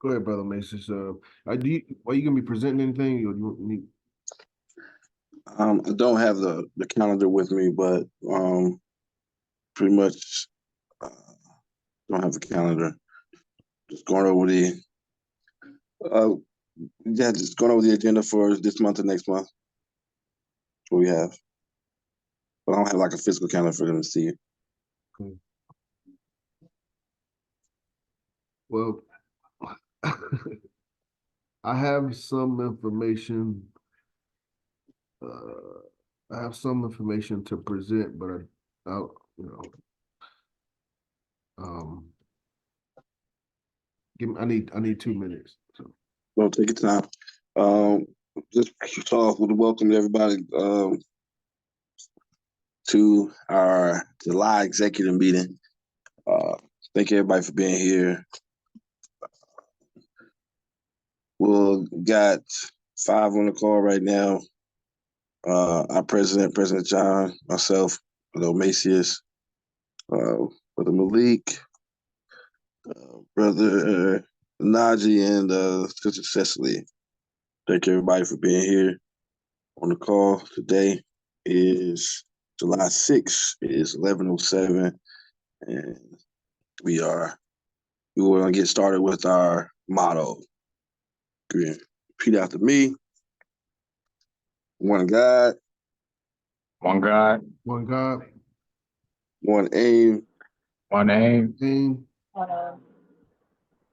Go ahead, brother Mason. Are you gonna be presenting anything, or do you need? I don't have the calendar with me, but pretty much don't have the calendar. Just going over uh, just going over the agenda for this month and next month. What we have, but I don't have like a physical calendar for them to see it. Okay. Well, I have some information. I have some information to present, but um, I need 2 minutes. So. Well, take your time. Just start off with a welcome to everybody to our July executive meeting. Thank everybody for being here. We'll got 5 on the call right now. Our president, President John, myself, Brother Macias, Brother Malik, Brother Najee, and Sister Cecily. Thank everybody for being here on the call. Today is July 6th. It is 11:07, and we are going to get started with our motto. Repeat after me. One God. One God. One God. One aim. One aim. Aim.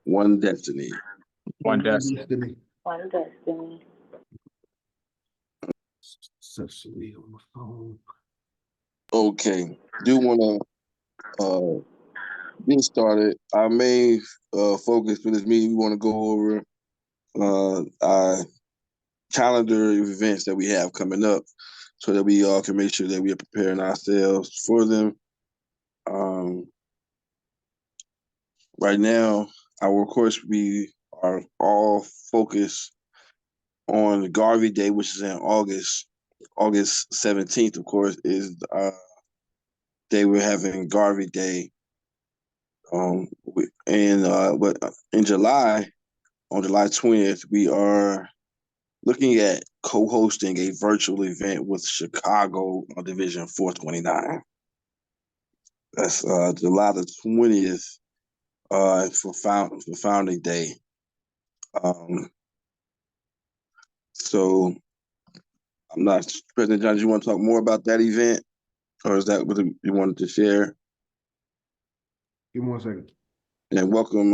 One destiny. One destiny. One destiny. Cecily on the phone. Okay. Do want to get started. Our main focus for this meeting, we want to go over our calendar of events that we have coming up so that we all can make sure that we are preparing ourselves for them. Right now, of course, we are all focused on Garvey Day, which is in August. August 17th, of course, is day we're having Garvey Day. But in July, on July 20th, we are looking at co-hosting a virtual event with Chicago on Division 429. That's July the 20th for Founding Day. So I'm not, President John, do you want to talk more about that event, or is that what you wanted to share? Give me 1 second. And welcome,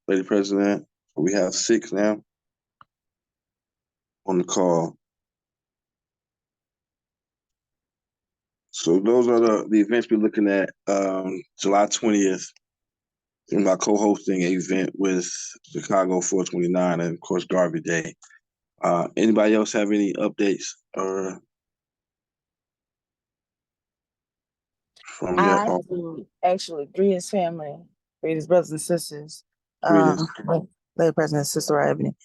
Lady President. We have 6 now on the call. So those are the events we're looking at. July 20th, I'm about co-hosting an event with Chicago 429 and, of course, Garvey Day. Anybody else have any updates or from that? I do actually. Greetings, family. Greetings, brothers and sisters. Greetings. Lady President, Sister Ebony.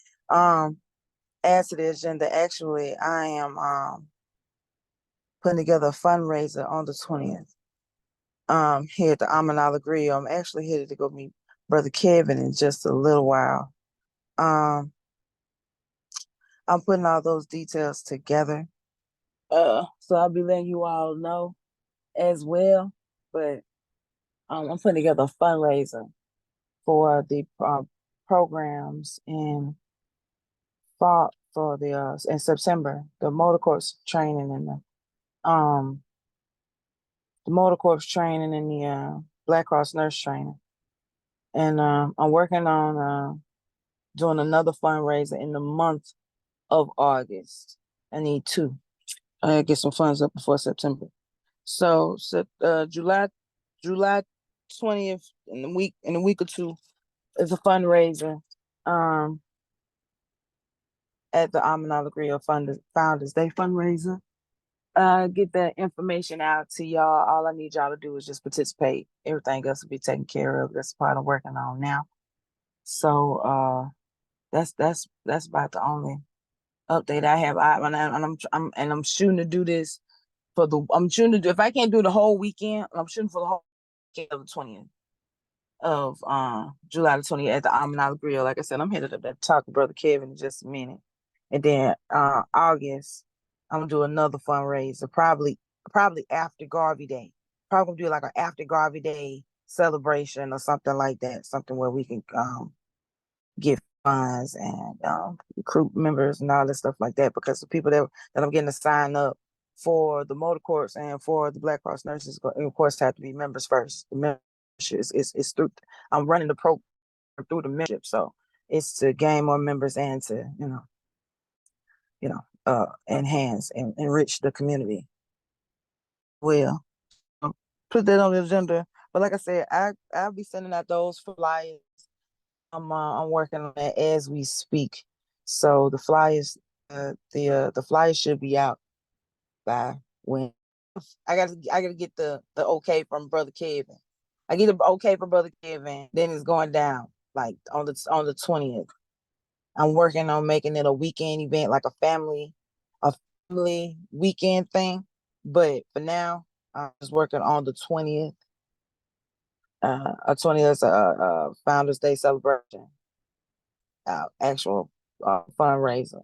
As to the agenda, actually, I am putting together a fundraiser on the 20th. Here at the Amanala Grill. I'm actually headed to go meet Brother Kevin in just a little while. I'm putting all those details together. So I'll be letting you all know as well. But I'm putting together a fundraiser for the programs in fall for the in September, the motor course training and the motor corps training and the Black Cross nurse training. And I'm working on doing another fundraiser in the month of August. I need 2. I gotta get some funds up before September. So July 20th in a week or 2 is a fundraiser at the Amanala Grill Founders Day fundraiser. Get that information out to y'all. All I need y'all to do is just participate. Everything else will be taken care of. That's the part I'm working on now. So that's about the only update I have. I'm shooting to do this I'm shooting to do, if I can't do the whole weekend, I'm shooting for the whole weekend of the 20th of July the 20th at the Almanala Grill. Like I said, I'm headed up there to talk to Brother Kevin in just a minute. And then August, I'm gonna do another fundraiser, probably after Garvey Day. Probably gonna do like an after Garvey Day celebration or something like that. Something where we can get funds and recruit members and all that stuff like that. Because the people that I'm getting to sign up for the motor courts and for the Black Cross nurses, of course, have to be members first. The membership is through. I'm running the program through the membership, so it's to gain more members and to enhance and enrich the community. Well, put that on the agenda. But like I said, I'll be sending out those flyers. I'm working on that as we speak. So the flyers, the flyers should be out by when. I gotta get the okay from Brother Kevin. I get the okay from Brother Kevin, then it's going down like on the 20th. I'm working on making it a weekend event, like a family weekend thing. But for now, I'm just working on the 20th. 20th is a Founders Day celebration, actual fundraiser.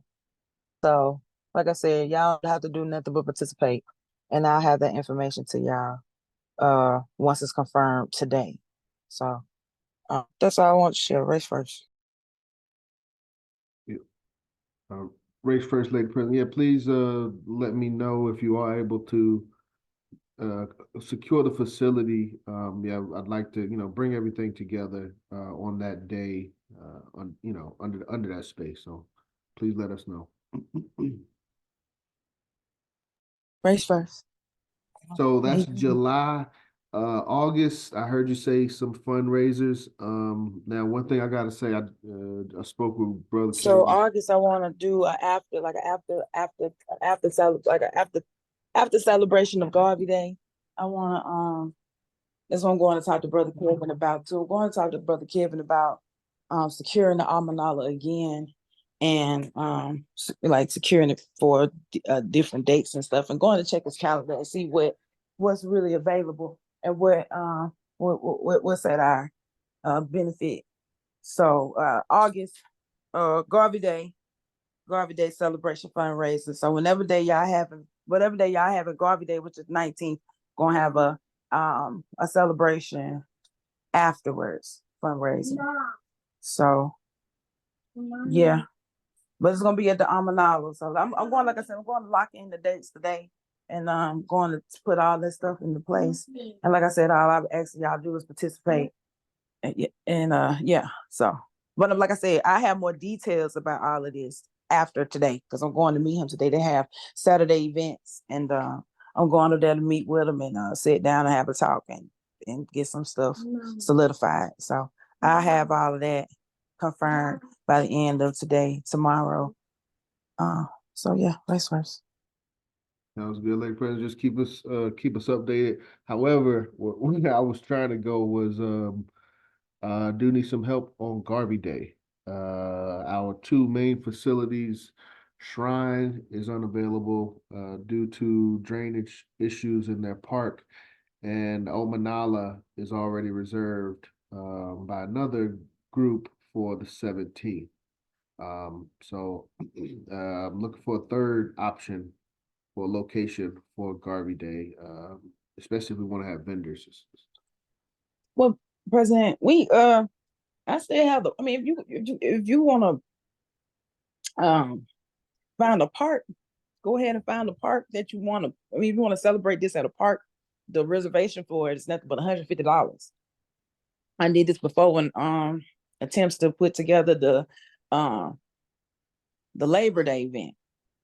So, like I said, y'all don't have to do nothing but participate, and I'll have that information to y'all once it's confirmed today. So, that's all I want to share. Race first. Race first, Lady President. Yeah, please let me know if you are able to secure the facility. Yeah, I'd like to, bring everything together on that day, under that space. So please let us know. Race first. So that's July. August, I heard you say some fundraisers. Now one thing I gotta say, I spoke with Brother So Kevin. August, I want to do after celebration of Garvey Day. I want to that's what I'm going to talk to Brother Kevin about too. I'm going to talk to Brother Kevin about securing the Almanala again, and like securing it for different dates and stuff, and going to check his calendar and see what's really available and what's at our benefit. So August, Garvey Day celebration fundraiser. So whatever day y'all having Garvey Day, which is 19th, gonna have a celebration afterwards, fundraising. So yeah, but it's gonna be at the Almanala. So I'm going, like I said, I'm going to lock in the dates today, and I'm going to put all this stuff into place. And like I said, all I'm asking y'all to do is participate. And yeah, so, but like I said, I have more details about all of this after today, because I'm going to meet him today. They have Saturday events, and I'm going to there to meet with him and sit down and have a talk and get some stuff solidified. So I have all of that confirmed by the end of tomorrow. So yeah, vice versa. Sounds good, Lady President. Just keep us updated. However, where I was trying to go was do need some help on Garvey Day. Our two main facilities, Shrine is unavailable due to drainage issues in their park, and Omanala is already reserved by another group for the 17th. So I'm looking for a third option for location for Garvey Day, especially if we want to have vendors. Well, President, I still have I mean, if you want to find a park, go ahead and find a park that you want to. I mean, if you want to celebrate this at a park, the reservation for it is nothing but $150. I did this before when attempts to put together the Labor Day event,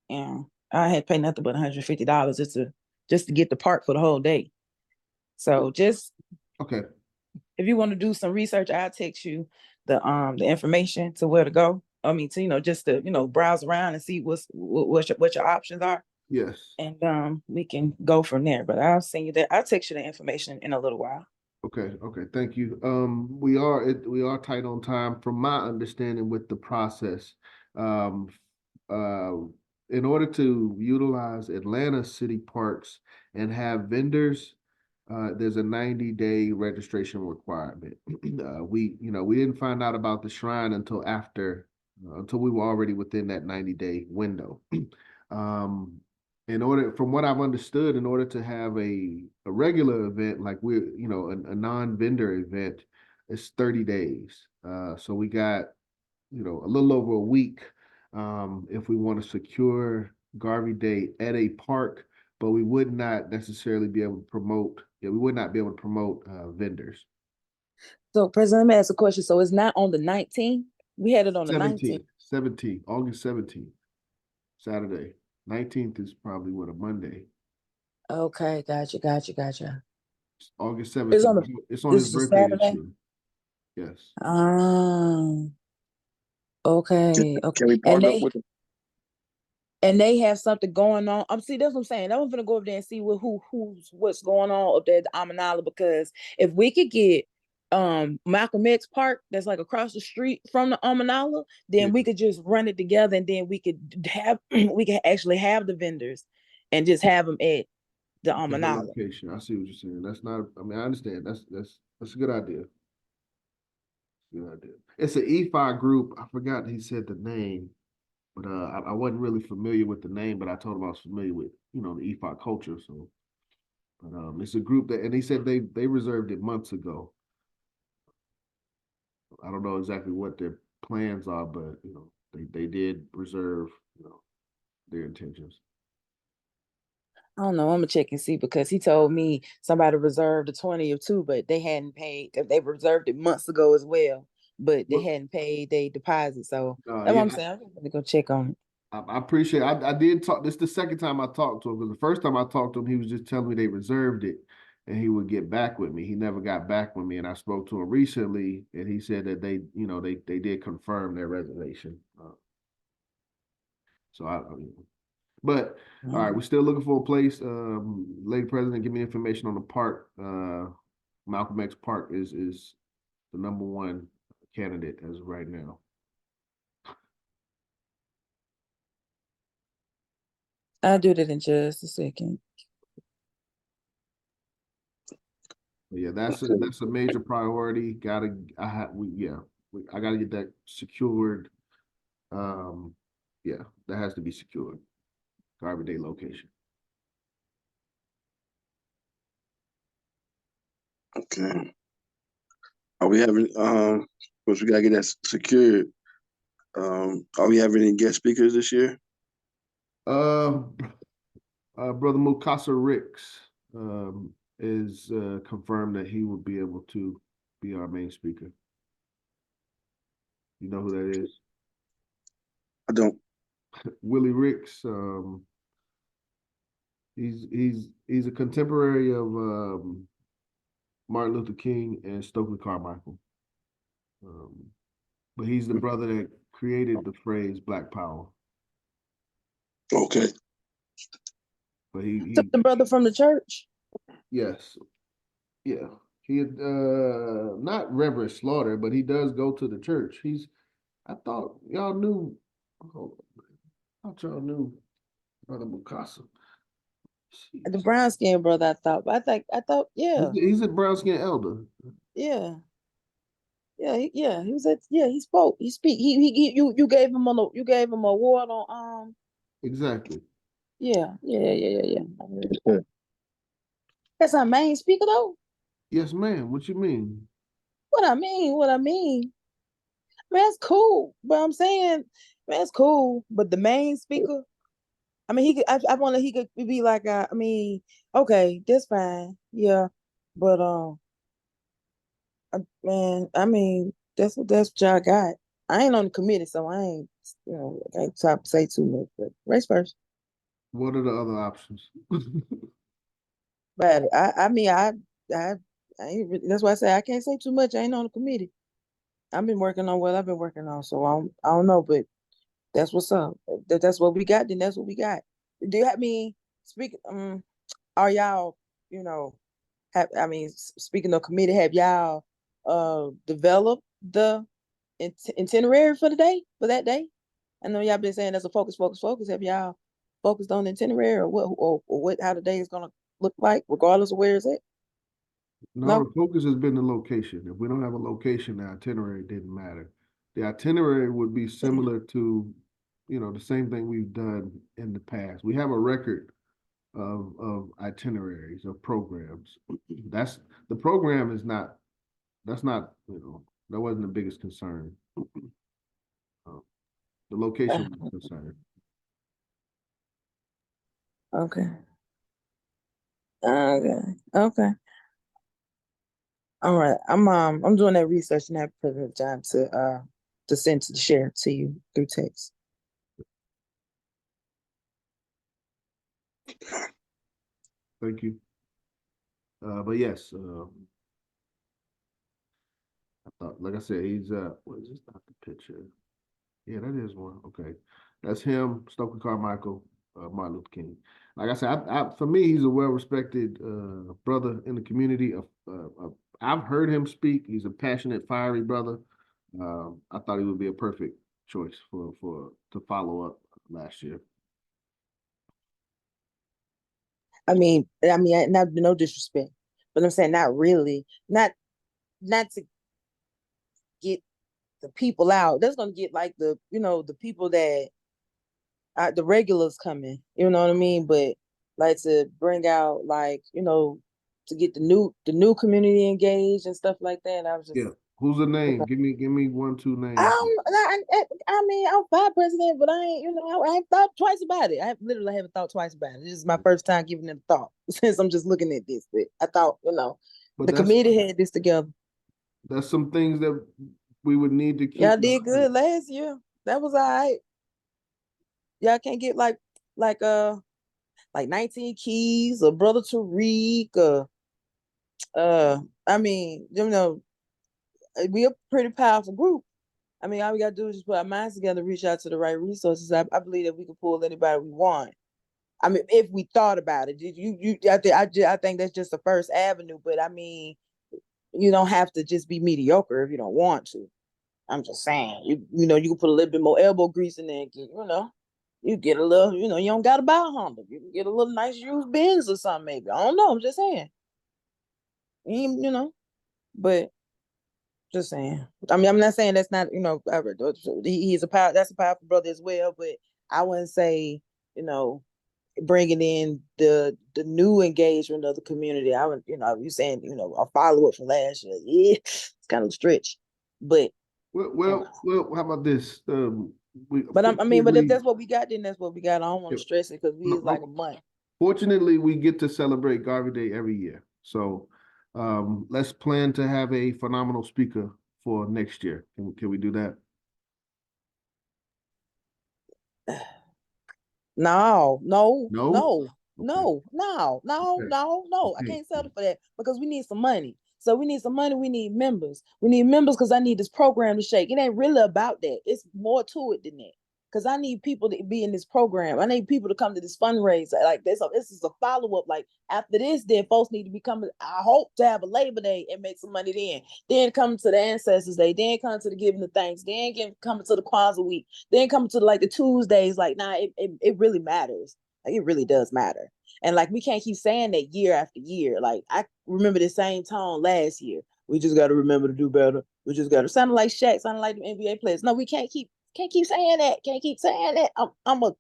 and I had paid nothing but $150 just to get the park for the whole day. So just okay. If you want to do some research, I'll text you the information to where to go. I mean, to just to browse around and see what your options are. Yes. And we can go from there. But I'll send you that. I'll text you the information in a little while. Okay. Thank you. We are tight on time from my understanding with the process. In order to utilize Atlanta city parks and have vendors, there's a 90-day registration requirement. We didn't find out about the shrine until until we were already within that 90-day window. From what I've understood, in order to have a regular event like a non-vendor event, it's 30 days. So we got, a little over a week, if we want to secure Garvey Day at a park, but we would not necessarily be able to promote. Yeah, we would not be able to promote vendors. So, President, let me ask a question. So it's not on the 19th? We had it on the 19th. 17th, August 17th, Saturday. 19th is probably a Monday. Okay, gotcha. August It's on 17th. the It's on this his is a birthday this Saturday? year. Yes. Okay. Can we And partner up with them? they have something going on. See, that's what I'm saying. I'm gonna go over there and see what's going on up there at the Amanala, because if we could get Malcolm X Park that's like across the street from the Amanala, then Yeah. we could just run it together, and then we could have we could actually have the vendors and just have them at the Okay, the Amanala. location. I see what you're saying. That's not. I mean, I understand. That's a good idea. Good idea. It's an EFI group. I forgot he said the name, but I wasn't really familiar with the name. But I told him I was familiar with the EFI culture. So, but it's a group and he said they reserved it months ago. I don't know exactly what their plans are, but they did reserve their intentions. I don't know. I'm gonna check and see, because he told me somebody reserved the 20th too, but they hadn't paid. They reserved it months ago as well, but they Well, hadn't paid their deposit. So that's what yeah, I'm saying. I'm gonna go check on it. I appreciate. I did talk. This is the second time I talked to him, because the first time I talked to him, he was just telling me they reserved it, and he would get back with me. He never got back with me, and I spoke to him recently, and he said that they did confirm their reservation. So but all right, we're still looking for a place. Lady President, give me information on the park. Malcolm X Park is the #1 candidate as of right now. I'll do that in just a second. But yeah, that's a major priority. I gotta get that secured. Yeah, that has to be secured. Garvey Day location. Okay. Are we having of course we gotta get that secured. Are we having any guest speakers this year? Brother Mukasa Ricks is confirmed that he will be able to be our main speaker. You know who that is? I don't. Willie Ricks. He's a contemporary of Martin Luther King and Stokely Carmichael. But he's the brother that created the phrase Black Power. Okay. But he The brother from the church. yes. Yeah. He not Reverend Slaughter, but he does go to the church. I thought y'all knew. Hold on, I thought y'all knew Brother Mukasa. The brown skin brother, I thought. But I thought, yeah. He's a brown skin elder. Yeah. Yeah, he was he spoke. You gave him you gave him a award on Exactly. yeah. That's our main speaker though. Yes, ma'am. What you mean? What I mean. Man, it's cool. But I'm saying, man, it's cool. But the main speaker, I mean, I want he could be like, okay, that's fine. Yeah. But man, I mean, that's what y'all got. I ain't on the committee, so I ain't, I can't talk say too much. But race first. What are the other options? But I ain't, that's why I say I can't say too much. I ain't on the committee. I've been working on what I've been working on, so I don't know, but that's what's up. That's what we got. Then that's what we got. Do you have me speak? Are y'all, speaking of committee, have y'all developed the itinerary for that day? I know y'all been saying that's a focus. Have y'all focused on the itinerary, or what, or what, how the day is gonna look like, regardless of where it's at? No, No? the focus has been the location. If we don't have a location, the itinerary didn't matter. The itinerary would be similar to, the same thing we've done in the past. We have a record of itineraries, of programs. The program is not, that's not, that wasn't the biggest concern. The location was a concern. Okay. Okay. All right. I'm doing that research and have President John to send to share to you through text. Thank you. But yes, I thought, like I said, he's what is this? Not the picture. Yeah, that is one. Okay, that's him, Stokely Carmichael, Martin Luther King. Like I said, for me, he's a well-respected brother in the community. I've heard him speak. He's a passionate, fiery brother. I thought he would be a perfect choice to follow up last year. I mean, not no disrespect, but I'm saying not really, not to get the people out. That's gonna get like the people that the regulars coming. You know what I mean? But like to bring out to get the new community engaged and stuff like that. I was just Who's the name? Give me 1, 2 names. I mean, I'm vice president, but I ain't thought twice about it. I literally haven't thought twice about it. This is my first time giving it a thought since I'm just looking at this. But I thought, But the committee had this together. That's some things that we would need to keep. Y'all did good last year. That was all right. Y'all can't get like 19 Keys or Brother Tariq or I mean, we a pretty powerful group. I mean, all we gotta do is just put our minds together, reach out to the right resources. I believe that we can pull anybody we want. I mean, if we thought about it, I think that's just the first avenue. But I mean, you don't have to just be mediocre if you don't want to. I'm just saying, you can put a little bit more elbow grease in there. You get a little, you don't gotta buy a Honda. You can get a little nice used Benz or something, maybe. I don't know. I'm just saying. But just saying. I mean, I'm not saying that's not, he's that's a powerful brother as well. But I wouldn't say, bringing in the new engagement of the community. I would, you saying, a follow up from last year. Yeah, it's kind of a stretch. But well, how about this? But if that's what we got, then that's what we got. I don't want to stress it because it's like a month. Fortunately, we get to celebrate Garvey Day every year. So let's plan to have a phenomenal speaker for next year. Can we do that? No. Okay. I can't settle for that because we need some money. So we need some money. We need members. We need members because I need this program to shake. It ain't really about that. It's more to it than that. Because I need people to be in this program. I need people to come to this fundraiser. Like this is a follow-up. Like after this, then folks need to be coming. I hope to have a Labor Day and make some money then. Then come to the Ancestors Day. Then come to the Giving of Thanks. Then coming to the Kwanzaa week. Then coming to the Tuesdays. It really matters. Like it really does matter. And we can't keep saying that year after year. Like I remember the same tone last year. We just got to remember to do better. We just got to sound like Shaq, sound like the NBA players. No, we can't keep saying that. Can't keep saying that. I'm a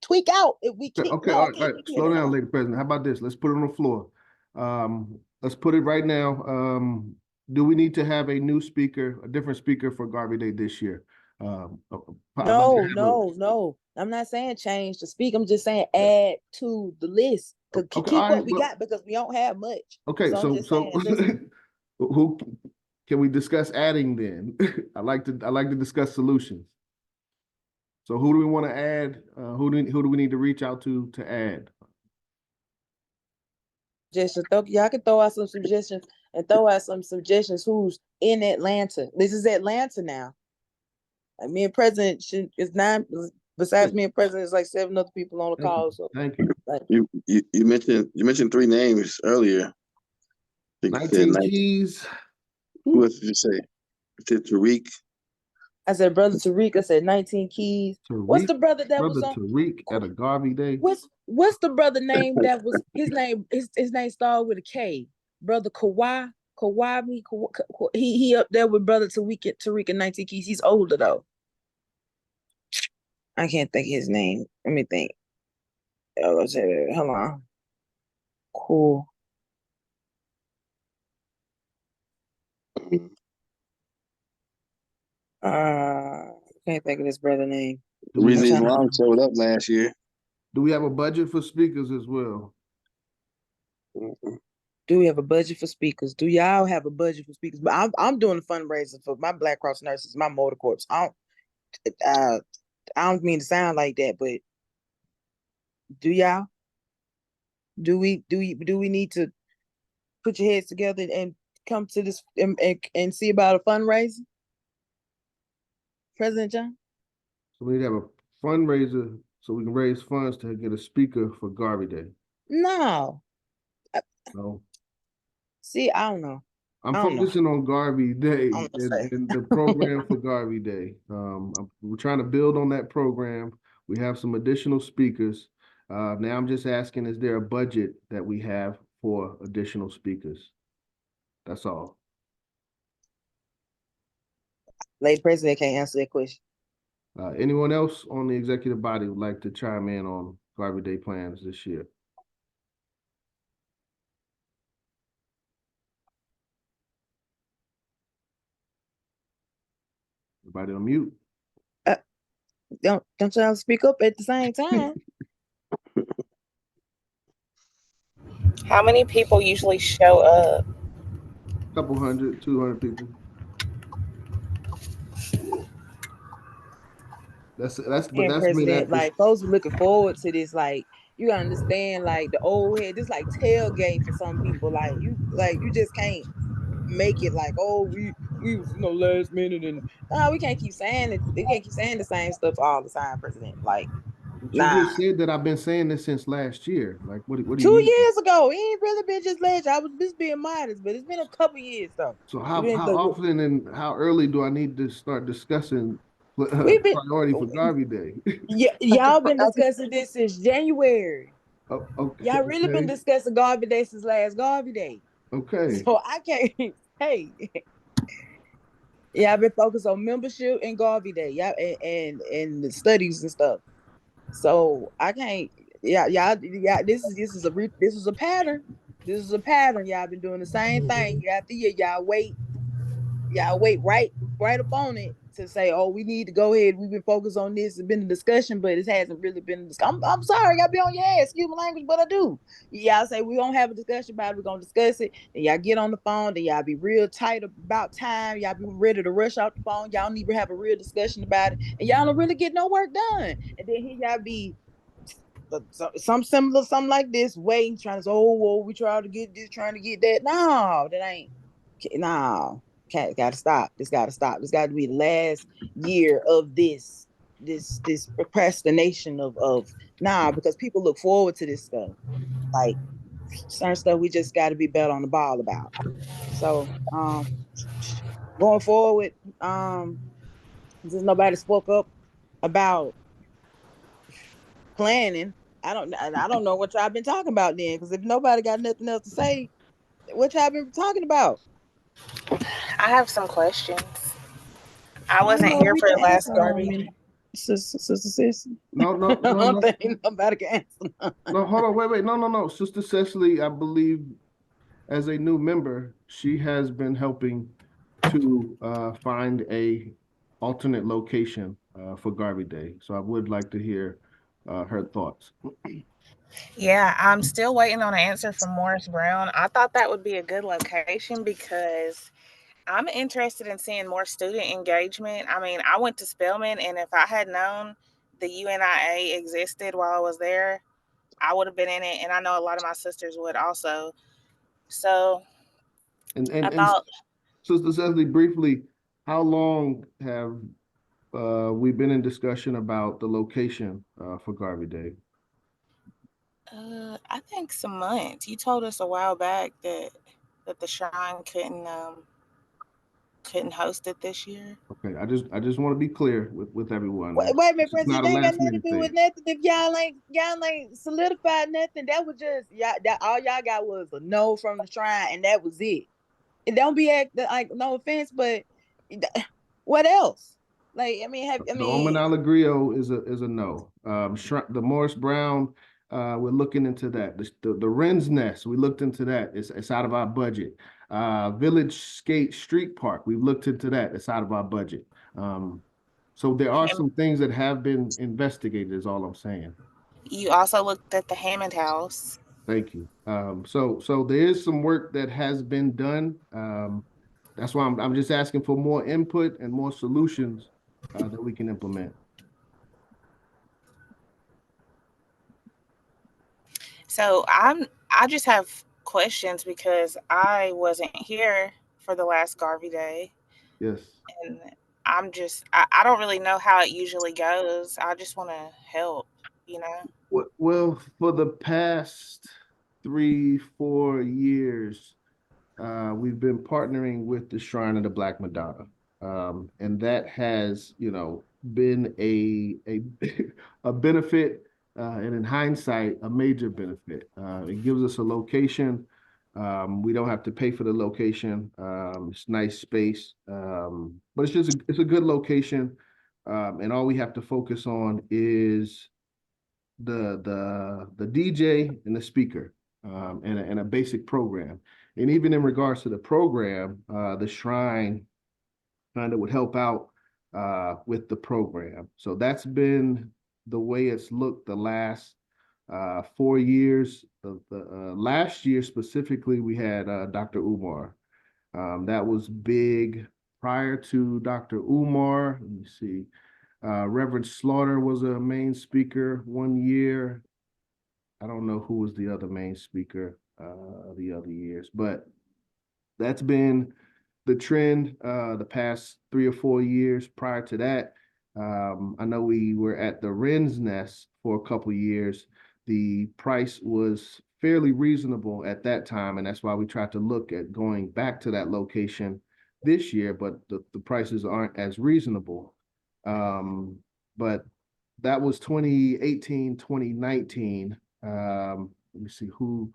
tweak out if we keep. Okay, all right. Slow down, Lady President. How about this? Let's put it on the floor. Let's put it right now. Do we need to have a new speaker, a different speaker for Garvey Day this year? No. I'm not saying change to speak. I'm just saying add to the list. Keep what we got because we don't have much. Okay, so who can we discuss adding then? I like to discuss solutions. So who do we want to add? Who do we need to reach out to add? Y'all can throw out some suggestions and throw out some suggestions who's in Atlanta. This is Atlanta now. Like me and President is 9. Besides me and President, there's 7 other people on the call. So thank you. You mentioned 3 names earlier. 19 Keys. Who else did you say? I said Tariq. I said Brother Tariq. I said 19 Keys. Tariq, What's the brother that was on? Tariq at a Garvey Day. What's what's the brother name that was his name? His name started with a K. Brother Kawhi. He up there with brother Tariq and 19 Keys. He's older though. I can't think of his name. Let me think. Hold on. Cool. Can't think of this brother name. Reason Islam showed up last year. Do we have a budget for speakers as well? Do we have a budget for speakers? Do y'all have a budget for speakers? But I'm doing a fundraiser for my Black Cross nurses, my motor corps. I don't mean to sound like that, but do y'all? Do we need to put your heads together and come to this and see about a fundraiser? President John? So we need to have a fundraiser so we can raise funds to get a speaker for Garvey Day. No. No. See, I don't know. I'm focusing on Garvey Day and the program for Garvey Day. We're trying to build on that program. We have some additional speakers. Now I'm just asking, is there a budget that we have for additional speakers? That's all. Lady President can't answer that question. Anyone else on the executive body would like to chime in on Garvey Day plans this year? Everybody on mute. Don't y'all speak up at the same time. How many people usually show up? Couple 100, 200 people. That's President, like folks are looking forward to this. Like, you gotta understand, like the old head, this like tailgate for some people. Like you just can't make it like, oh, we last minute, and we can't keep saying it. We can't keep saying the same stuff all the time, President. Like, you just said that I've been saying this since last year. Like, what do you 2 mean? years ago. It ain't really been just last year. I was just being modest, but it's been a couple years though. So how often and how early do I need to start discussing priority for Garvey Day? Y'all been discussing this since January. Oh, okay. Y'all really been discussing Garvey Day since last Garvey Day. Okay. So I can't. Hey. Yeah, I've been focused on membership and Garvey Day. Yeah, and the studies and stuff. So I can't. Yeah. This is a pattern. This is a pattern. Y'all been doing the same thing year after year. Y'all wait right up on it to say, oh, we need to go ahead. We've been focused on this. It's been a discussion, but it hasn't really been a discussion. I'm sorry, y'all be on your ass. Excuse my language, but I do. Y'all say we don't have a discussion about it. We're gonna discuss it. Then y'all get on the phone. Then y'all be real tight about time. Y'all be ready to rush out the phone. Y'all need to have a real discussion about it, and y'all don't really get no work done. And then here y'all be some similar, something like this, waiting, trying to say, oh, well, we trying to get this, trying to get that. No, that ain't. No. Gotta stop. This gotta stop. This gotta be the last year of this procrastination of because people look forward to this stuff. Like certain stuff we just gotta be better on the ball about. So going forward, since nobody spoke up about planning, I don't know what y'all been talking about then, because if nobody got nothing else to say, what y'all been talking about? I have some questions. I wasn't here for the last Garvey. Sister. No. I don't think nobody can answer. No, hold on, wait. No. Sister Cecily, I believe, as a new member, she has been helping to find a alternate location for Garvey Day. So I would like to hear her thoughts. Yeah, I'm still waiting on an answer from Morris Brown. I thought that would be a good location because I'm interested in seeing more student engagement. I mean, I went to Spelman, and if I had known the UNIA existed while I was there, I would have been in it, and I know a lot of my sisters would also. So I thought, Sister Cecily, briefly, how long have we been in discussion about the location for Garvey Day? I think some months. You told us a while back that the shrine couldn't couldn't host it this year. Okay, I just want to be clear with everyone. Wait a minute, This is President. not a They ain't got last nothing to minute do with thing. nothing. If y'all ain't solidified nothing, that was just y'all. That all y'all got was a no from the shrine, and that was it. And don't be like no offense, but what else? Like I mean, So Omanalagrio is a no. The Morris Brown, we're looking into that. The Wren's Nest, we looked into that. It's out of our budget. Village Skate Street Park, we've looked into that. It's out of our budget. So there are some things that have been investigated, is all I'm saying. You also looked at the Hammond House. Thank you. So there is some work that has been done. That's why I'm just asking for more input and more solutions that we can implement. So I just have questions because I wasn't here for the last Garvey Day. Yes. And I don't really know how it usually goes. I just want to help, you know. Well, for the past 3-4 years, we've been partnering with the Shrine of the Black Madonna. And that has, been a a benefit, and in hindsight, a major benefit. It gives us a location. We don't have to pay for the location. It's nice space, but it's a good location, and all we have to focus on is the DJ and the speaker, and a basic program. And even in regards to the program, the Shrine kind of would help out with the program. So that's been the way it's looked the last 4 years. Last year specifically, we had Dr. Umar. That was big. Prior to Dr. Umar, let me see. Reverend Slaughter was a main speaker one year. I don't know who was the other main speaker the other years, but that's been the trend the past 3 or 4 years. Prior to that, I know we were at the Wren's Nest for a couple years. The price was fairly reasonable at that time, and that's why we tried to look at going back to that location this year, but the prices aren't as reasonable. But that was 2018, 2019. Let me see who,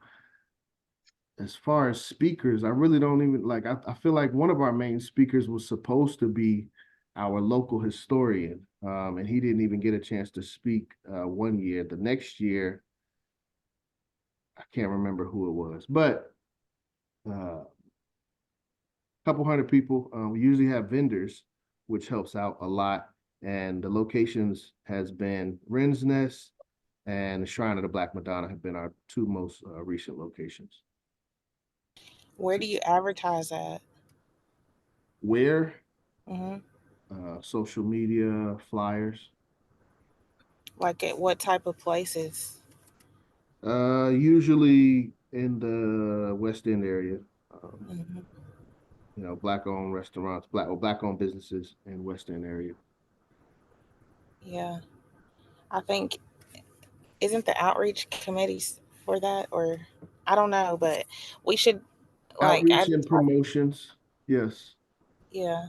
as far as speakers, I really don't even I feel like one of our main speakers was supposed to be our local historian. And he didn't even get a chance to speak one year. The next year, I can't remember who it was, but a couple hundred people. We usually have vendors, which helps out a lot. And the locations has been Wren's Nest and the Shrine of the Black Madonna have been our two most recent locations. Where do you advertise at? Where? Mm-hmm. Social media, flyers. Like at what type of places? Usually in the West End area. Mm-hmm. Black-owned restaurants, black-owned businesses in West End area. Yeah, I think isn't the outreach committees for that, or I don't know, but we should Outreach and advertise. promotions, yes. Yeah,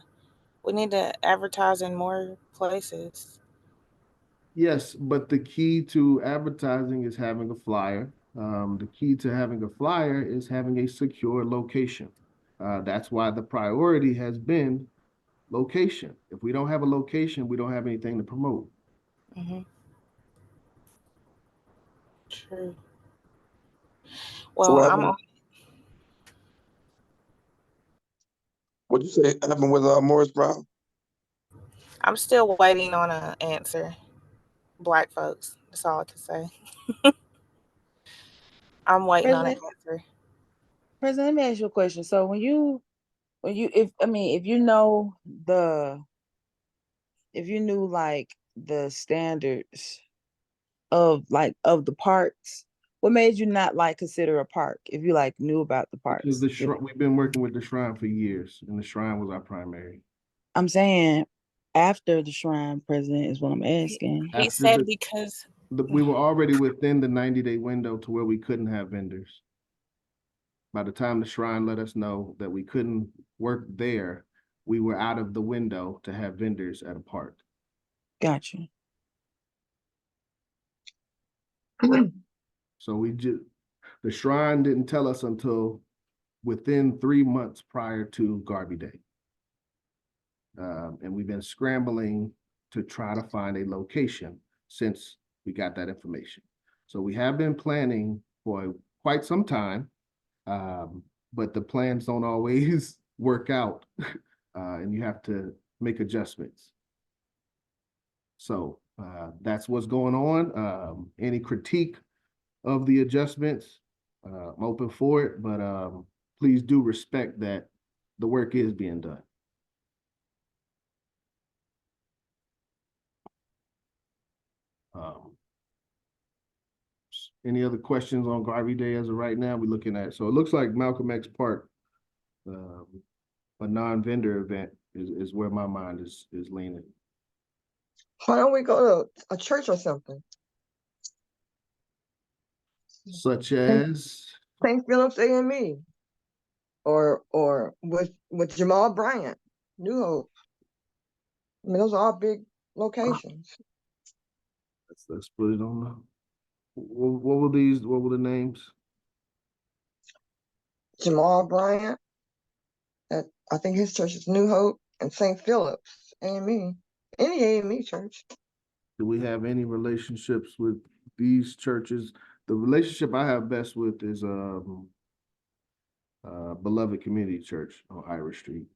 we need to advertise in more places. Yes, but the key to advertising is having a flyer. The key to having a flyer is having a secure location. That's why the priority has been location. If we don't have a location, we don't have anything to promote. Mm-hmm. True. So Well, what happened? What'd you say happened with Morris Brown? I'm still waiting on an answer. Black folks. That's all I can say. I'm waiting on an answer. President, let me ask you a question. So when you if you know if you knew like the standards of the parks, what made you not consider a park if you knew about the Because parks? we've been working with the Shrine for years, and the Shrine was our primary. I'm saying after the Shrine, President, is what I'm asking. He said because we were already within the 90-day window to where we couldn't have vendors. By the time the Shrine let us know that we couldn't work there, we were out of the window to have vendors at a park. Gotcha. So the shrine didn't tell us until within 3 months prior to Garvey Day. And we've been scrambling to try to find a location since we got that information. So we have been planning for quite some time, but the plans don't always work out, and you have to make adjustments. So that's what's going on. Any critique of the adjustments, I'm open for it, but please do respect that the work is being done. Any other questions on Garvey Day as of right now? We're looking at, so it looks like Malcolm X Park, a non-vendor event is where my mind is leaning. Why don't we go to a church or something? Such as? St. Philip's AME, or with Jamal Bryant, New Hope. I mean, those are all big locations. Let's put it on the. What were the names? Jamal Bryant, I think his church is New Hope, and St. Philip's AME, any AME church. Do we have any relationships with these churches? The relationship I have best with is Beloved Community Church on Irish Street.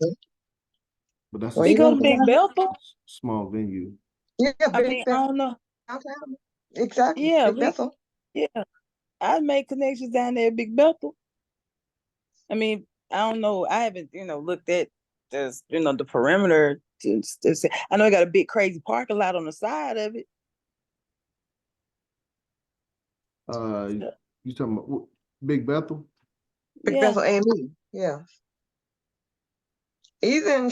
But that's We go to Big Bethel. Small venue. Yeah, I mean, I don't know. Downtown. Exactly. Yeah, Big Bethel. Yeah, I made connections down there at Big Bethel. I mean, I don't know. I haven't, looked at just, the perimeter. I know I got a big crazy parking lot on the side of it. You talking about Big Bethel? Big Yeah. Bethel AME. Yeah. Even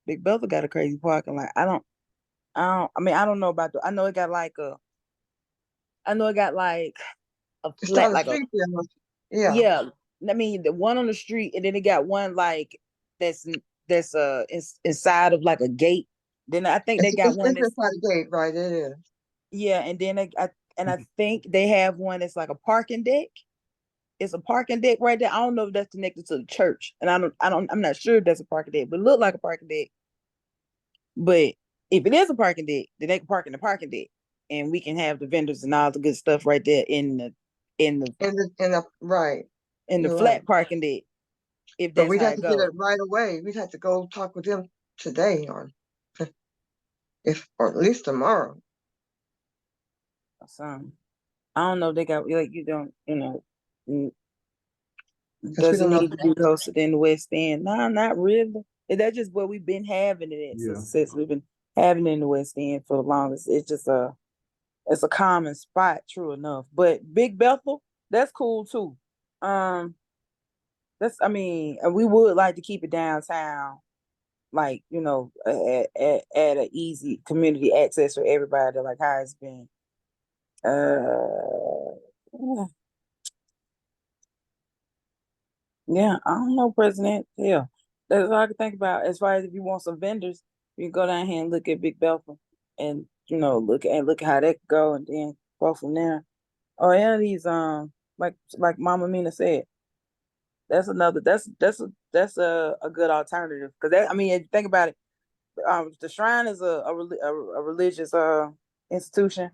Big Bethel got a crazy parking lot. I don't know about I know it got like a flat, like a, yeah. I mean, the one on the street, and then it got one like that's inside of like a gate. Then I think they got one that's inside the gate, right? It is. Yeah, and then I think they have one that's like a parking deck. It's a parking deck right there. I don't know if that's connected to the church, and I'm not sure if that's a parking deck, but it look like a parking deck. But if it is a parking deck, then they can park in the parking deck, and we can have the vendors and all the good stuff right there in the right. In the flat parking deck. If that's but we'd how have to get it right away. We'd have to go talk with them today, or at least tomorrow. I don't know if they got does it need to be hosted in the West End? No, not really. That's just where we've been having it at since we've been having it in the West End for the longest. It's just it's a common spot, true enough. But Big Bethel, that's cool too. We would like to keep it downtown, like, at an easy community access for everybody, like how it's been. Yeah, I don't know, President. Yeah, that's all I can think about. As far as if you want some vendors, you can go down here and look at Big Bethel, and look at how that could go, and then go from there. Oh yeah, these like Mama Mina said, that's a good alternative, because if you think about it, the shrine is a religious institution,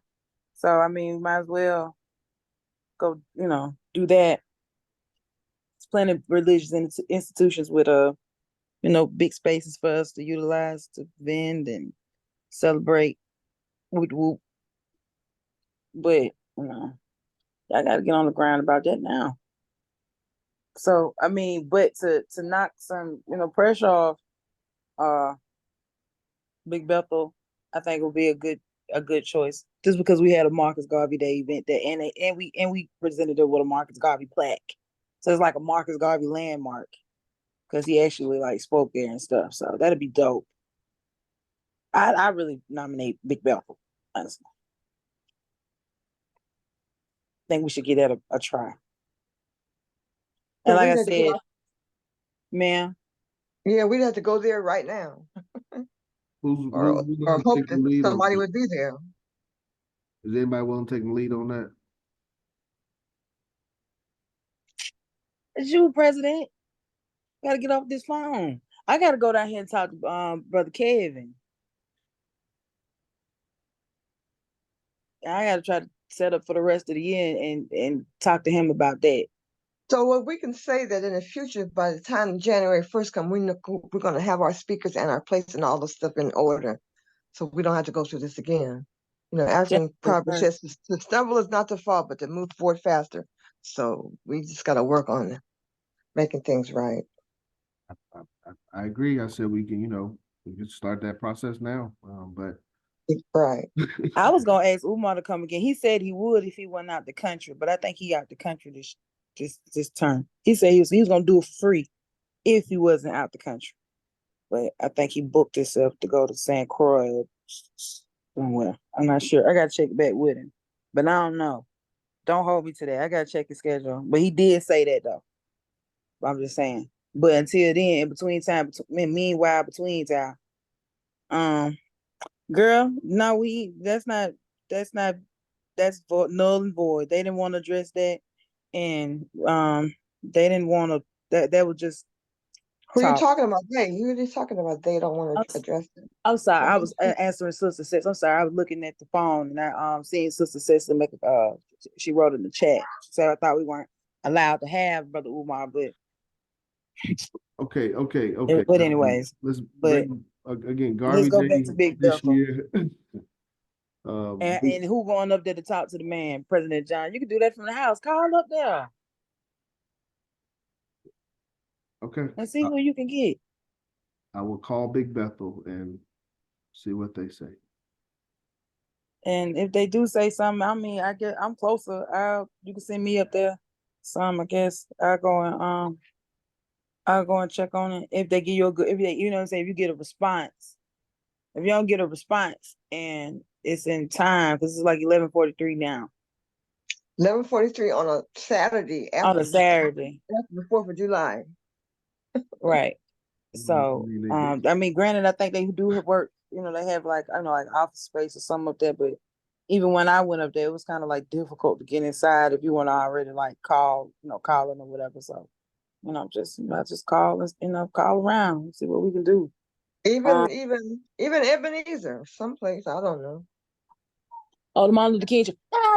so we might as well go do that. It's plenty of religious institutions with big spaces for us to utilize to vend and celebrate. Whoop. But I gotta get on the ground about that now. So but to knock some pressure off Big Bethel, I think will be a good choice, just because we had a Marcus Garvey Day event there, and we presented it with a Marcus Garvey plaque, so it's like a Marcus Garvey landmark, because he actually spoke there and stuff. So that'd be dope. I really nominate Big Bethel, honestly. I think we should give that a try. And So like we I had to go said, out, ma'am, yeah, we'd have to go there right now, Who's or willing to hope take the that lead on somebody that? would be there. Is anybody willing to take the lead on that? it's you, President. Gotta get off this phone. I gotta go down here and talk to brother Kevin. I gotta try to set up for the rest of the year and talk to him about that. So what we can say that in the future, by the time January 1st comes, we're going to have our speakers and our plates and all the stuff in order, so we don't have to go through this again. You know, African proverb says to stumble is not to fall, but to move forward faster. So we just got to work on making things right. I agree. I said we can, we can start that process now. But Right. I was gonna ask Umar to come again. He said he would if he went out the country, but I think he out the country this term. He said he was gonna do it for free if he wasn't out the country. But I think he booked himself to go to St. Croix or somewhere. I'm not sure. I gotta check back with him. But I don't know. Don't hold me to that. I gotta check his schedule. But he did say that though. I'm just saying. But until then, in between time, meanwhile, between time, girl, no, that's null and void. They didn't want to address that, and they didn't want to. That was just Who you talk. talking about? Who are you talking about? They don't want to address it. I'm sorry. I was answering Sister Sis. I'm sorry. I was looking at the phone and I seeing Sister Sis to make she wrote in the chat. She said I thought we weren't allowed to have Brother Umar, but okay. But anyways, let's but again, let's Garvey go back Day to Big this Bethel. year. And who going up there to talk to the man, President John? You can do that from the house. Call up there. Okay. And see who you can get. I will call Big Bethel and see what they say. And if they do say something, I mean, I get I'm closer. You can send me up there. Some, I guess I'll go and check on it. If they give you a good, if they, you know what I'm saying, if you get a response. If you don't get a response and it's in time, because it's like 11:43 now. 11:43 on a Saturday On a Saturday. after the 4th of July. Right. So, I mean, granted, I think they do have work. You know, they have like I don't know, like office space or something up there. But even when I went up there, it was kind of like difficult to get inside if you weren't already like calling or whatever. So, I just call and call around and see what we can do. Even Ebenezer, someplace, I don't know. Oh, the Martin Luther King.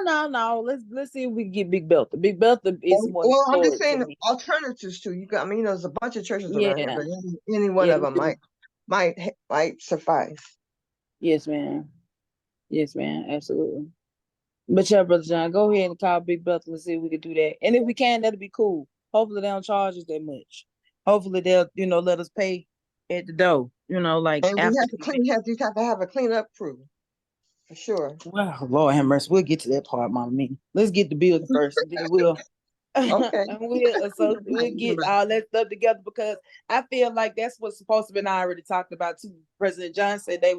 No. Let's see if we can get Big Belter. Big Belter is more. Well, I'm just saying alternatives too. You got, there's a bunch of churches around here, but any one of them might suffice. Yes, ma'am. Yes, ma'am. Absolutely. But yeah, Brother John, go ahead and call Big Belter and see if we can do that. And if we can, that'll be cool. Hopefully they don't charge us that much. Hopefully they'll, let us pay at the door. Like And after. you have to have a cleanup crew. For sure. Well, Lord have mercy. We'll get to that part, Mama Me. Let's get the building first, and then we'll. Okay. And we'll get all that stuff together because I feel like that's what's supposed to be already talked about too. President John said they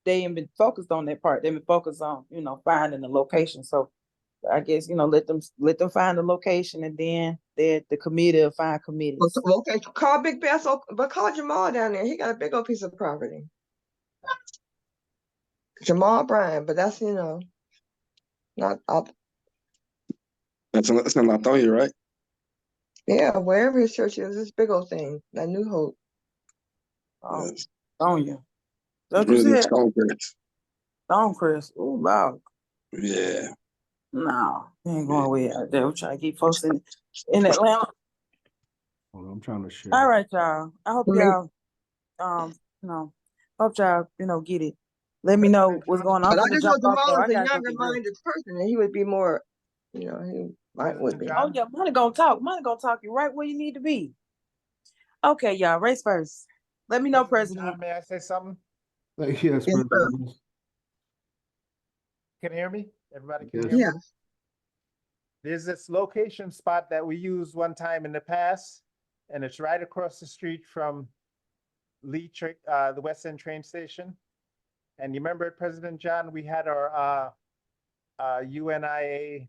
ain't been focused on that part. They've been focused on finding the location. So I guess let them find the location and then the committee will find committees. Okay, call Big Bass, but call Jamal down there. He got a big old piece of property. Jamal Bryan, but that's not up. That's not Lithonia, right? Yeah, wherever his church is, this big old thing, that New Hope. Oh, Yes. on you. Don't you see that? Stonecrest. Stonecrest. Oh, wow. Yeah. No, we ain't going way out there. We're trying to keep folks in Atlanta. Hold on, I'm trying to share. All right, y'all. I hope y'all, hope y'all, get it. Let me know what's going on. But I I'm just gonna know jump off Jamal though. is I a gotta go younger get ready. minded person, and he would be more, he would be. Oh yeah, money gonna talk. Money gonna talk you right where you need to be. Okay, y'all. Race first. Let me know, President. May I say something? Yes, Yes, President. Can you hear me? Everybody can Yes. hear me? Yeah. There's this location spot that we used one time in the past, and it's right across the street from the West End train station. And you remember, President John, we had our UNIA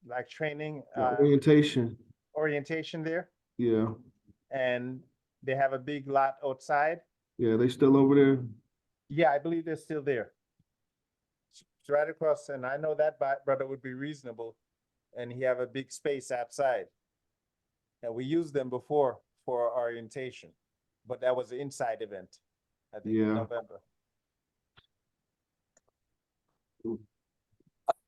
like training, Orientation. orientation there, Yeah. and they have a big lot outside. Yeah, they still over there? Yeah, I believe they're still there. It's right across, and I know that brother would be reasonable, and he have a big space outside. And we used them before for orientation, but that was an inside event, I think in Yeah. November.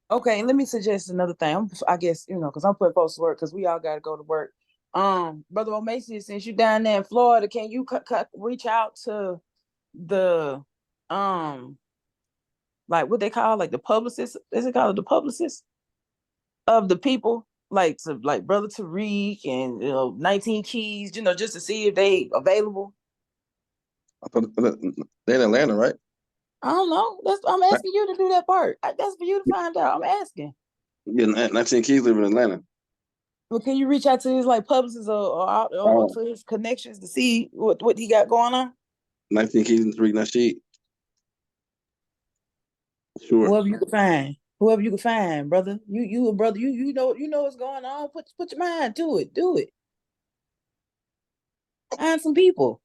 Okay, and let me suggest another thing. I guess, because I'm putting folks to work because we all got to go to work. Brother O'Macy, since you down there in Florida, can you reach out to the like what they call like the publicist? Is it called the publicist of the people? Like to like Brother Tariq and 19 Keys, just to see if they available. I thought they're in Atlanta, right? I don't know. I'm asking you to do that part. That's for you to find out. I'm asking. Yeah, 19 Keys live in Atlanta. Well, can you reach out to his like publicists or to his connections to see what he got going on? 19 Keys and Tariq Nasheed. Sure. Whoever you can find, brother. You a brother. You know what's going on. Put your mind to it. Do it. Find some people.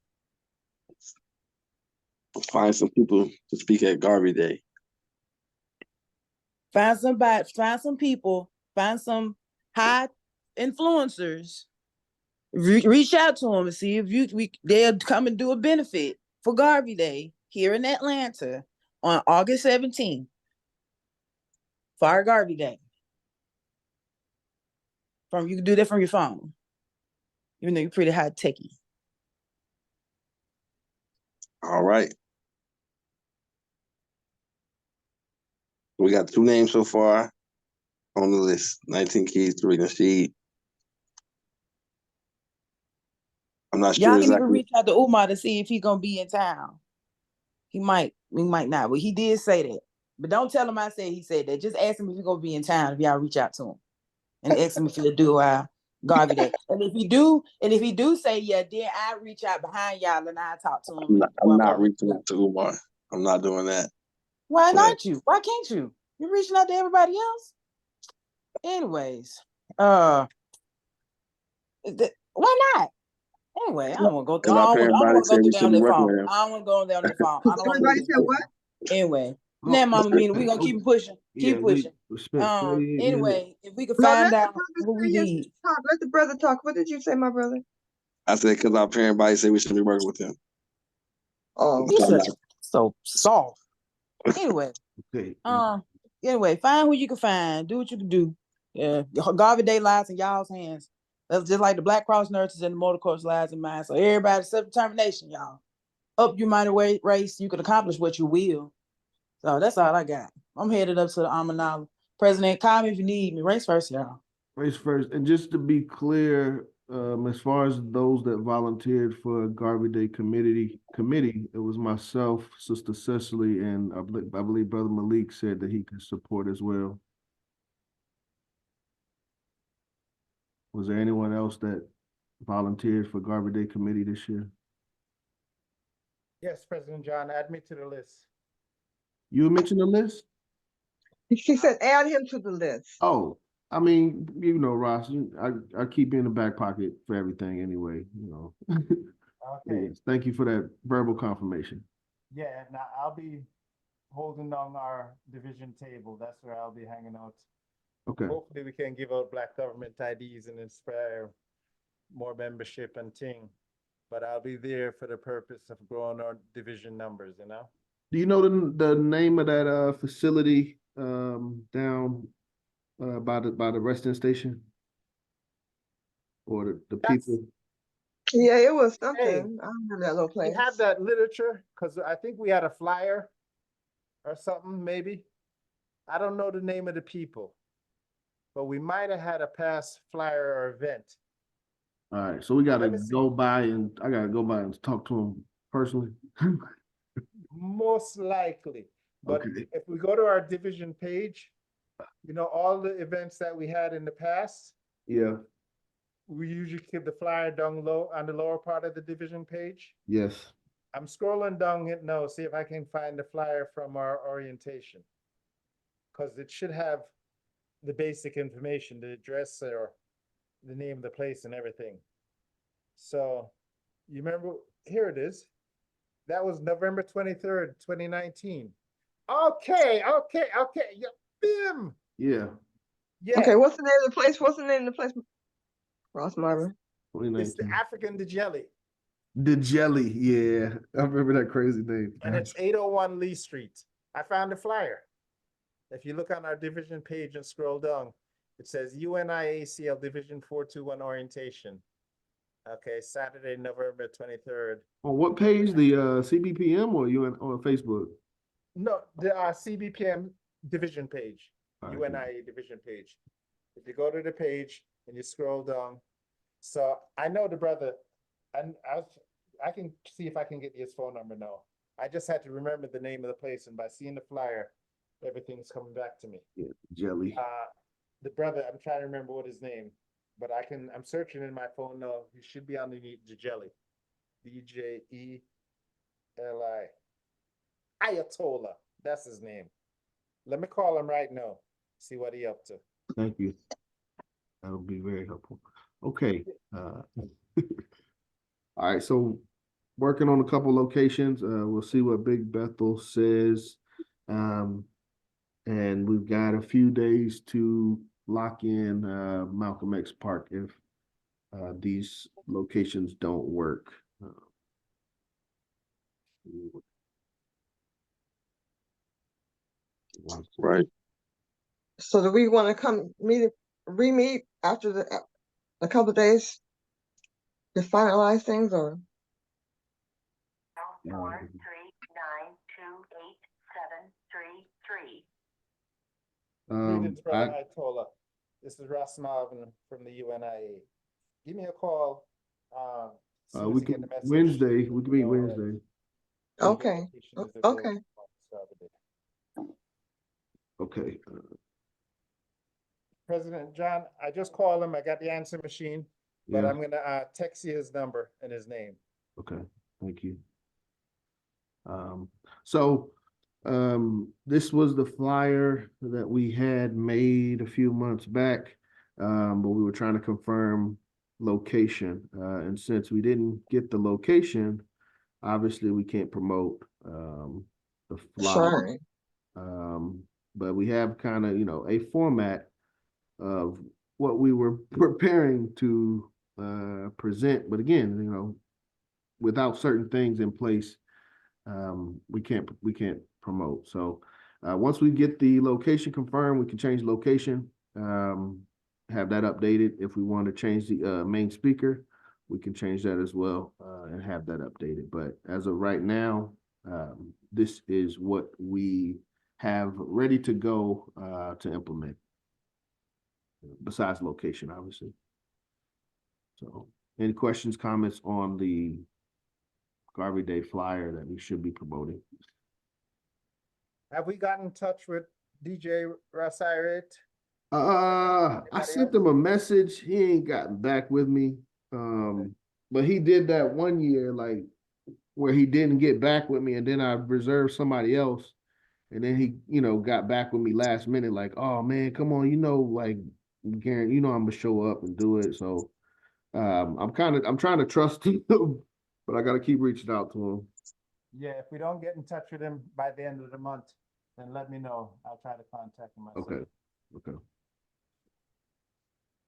Find some people to speak at Garvey Day. Find somebody. Find some people. Find some high influencers. Reach out to them and see if they'll come and do a benefit for Garvey Day here in Atlanta on August 17th. For Garvey Day. You can do that from your phone. Even though you're pretty high techy. All right. We got 2 names so far on the list. 19 Keys, Tariq Nasheed. I'm not sure Y'all can even exactly. reach out to Umar to see if he's gonna be in town. He might not, but he did say that. But don't tell him I said he said that. Just ask him if he's gonna be in town if y'all reach out to him. And ask him if he'll do Garvey Day. And if he do say yeah, then I reach out behind y'all and I talk to him. I'm not reaching out to Umar. I'm not doing that. Why not you? Why can't you? You're reaching out to everybody else. Anyways, why not? Anyway, I don't want to go. Because our parent body said we should be working with him. I don't want to go down that phone. I don't want to. Everybody said what? Anyway, now, Mama Mina, we're gonna keep pushing. Keep pushing. Anyway, if we could find out what we need. Let the brother talk. What did you say, my brother? I said because our parent body said we should be working with him. Oh, so soft. Anyway, Okay. Anyway, find who you can find. Do what you can do. Yeah, Garvey Day lies in y'all's hands. That's just like the Black Cross nurses and the motor course lies in mine. So everybody, self-determination, y'all. Up your mighty race, you can accomplish what you will. So that's all I got. I'm headed up to the Amanala. President, call me if you need me. Race first, y'all. Race first. And just to be clear, as far as those that volunteered for Garvey Day committee, it was myself, Sister Cecily, and I believe Brother Malik said that he could support as well. Was there anyone else that volunteered for Garvey Day committee this year? Yes, President John, add me to the list. You mentioned the list? she said add him to the list. Oh, I mean, Ross, I keep you in the back pocket for everything anyway, Okay. Yes, thank you for that verbal confirmation. Yeah, now I'll be holding on our division table. That's where I'll be hanging out. Okay. Hopefully we can give out Black government IDs and inspire more membership and ting. But I'll be there for the purpose of growing our division numbers, Do you know the name of that facility down by the resting station? Or the people? Yeah, it was something. Hey, I remember that little place. We have that literature because I think we had a flyer or something, maybe. I don't know the name of the people, but we might have had a past flyer or event. All right, so we gotta go by and I gotta go by and talk to him personally. Most likely, but Okay. if we go to our division page, all the events that we had in the past. Yeah. We usually keep the flyer down low on the lower part of the division page. Yes. I'm scrolling down it now, see if I can find the flyer from our orientation. Because it should have the basic information, the address or the name of the place and everything. So you remember, here it is. That was November 23rd, 2019. Okay. Yeah, bim. Yeah, Yeah. Okay, what's the name of the place? What's the name of the place? Ross Marvin. It's the 2019. African Djeli. The Jelly, yeah. I remember that crazy name. And it's 801 Lee Street. I found the flyer. If you look on our division page and scroll down, it says UNIA-ACL Division 421 orientation. Okay, Saturday, November 23rd. On what page? The CBPM or you on Facebook? No, the CBPM division page, All right, UNIA division page. If you go to the page and you scroll down, so I know the brother, and I can see if I can get his phone number now. I just had to remember the name of the place, and by seeing the flyer, everything's coming back to me. Yeah, Jelly. The brother, I'm trying to remember what his name, but I'm searching in my phone now. He should be on the Djeli. DJELI. Ayatollah. That's his name. Let me call him right now. See what he up to. Thank you. That'll be very helpful. Okay. All right, so working on a couple locations. We'll see what Big Bethel says. And we've got a few days to lock in Malcolm X Park if these locations don't work. Right. So do we want to come re-meet after a couple of days to finalize things, or? 439287333. Greetings, brother Ayatollah. This is Ross Marvin from the UNIA. Give me a call. Soon as we you get can the message, Wednesday. We can meet know, Wednesday. Okay. Okay. Okay. President John, I just called him. I got the answer machine, but Yeah. I'm gonna text you his number and his name. Okay. Thank you. So this was the flyer that we had made a few months back, but we were trying to confirm location. And since we didn't get the location, obviously we can't promote the flyer. Sure. But we have kind of, a format of what we were preparing to present. But again, without certain things in place, we can't promote. So once we get the location confirmed, we can change location, have that updated. If we want to change the main speaker, we can change that as well and have that updated. But as of right now, this is what we have ready to go to implement, besides location, obviously. So any questions, comments on the Garvey Day flyer that we should be promoting? Have we gotten in touch with DJ Rasiret? I sent him a message. He ain't gotten back with me. But he did that one year, like where he didn't get back with me, and then I reserved somebody else, and then he, got back with me last minute, like, oh man, come on, like, Garen, I'm gonna show up and do it. So I'm trying to trust him, but I gotta keep reaching out to him. Yeah, if we don't get in touch with him by the end of the month, then let me know. I'll try to contact him myself. Okay.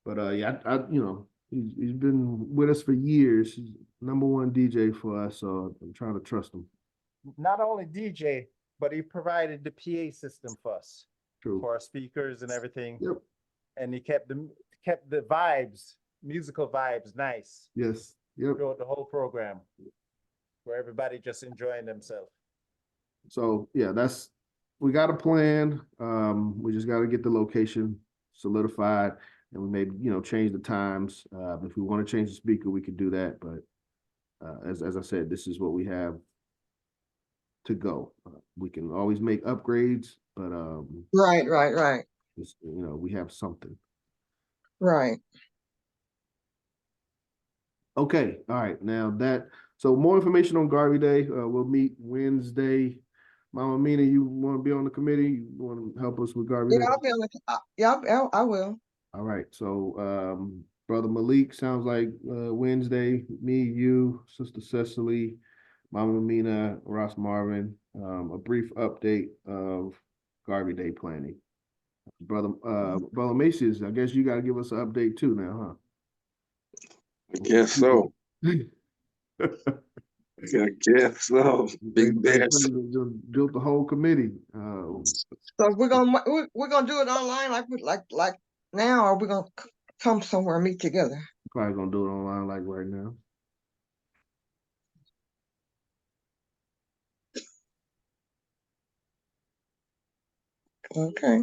But yeah, he's been with us for years. He's #1 DJ for us, so I'm trying to trust him. Not only DJ, but he provided the PA system for us. True. For our speakers and everything. Yep. And he kept the vibes, musical vibes, nice. Yes. Yep. Throughout the whole program, where everybody just enjoying themselves. So yeah, we got a plan. We just got to get the location solidified, and we may, change the times. If we want to change the speaker, we could do that. But as I said, this is what we have to go. We can always make upgrades, but Right. just, we have something. Right. Okay. All right. Now so more information on Garvey Day. We'll meet Wednesday. Mama Mina, you want to be on the committee? You want to help us with Garvey Yeah, Day? I'll be on the, yeah, I will. All right, so Brother Malik sounds like Wednesday, me, you, Sister Cecily, Mama Mina, Ross Marvin, a brief update of Garvey Day planning. Brother Macy's, I guess you gotta give us an update too now, I guess so. huh? I guess so. Big Bears. Just built the whole committee. So we're gonna do it online like now, or we're gonna come somewhere and meet together. Probably gonna do it online like right now. Okay.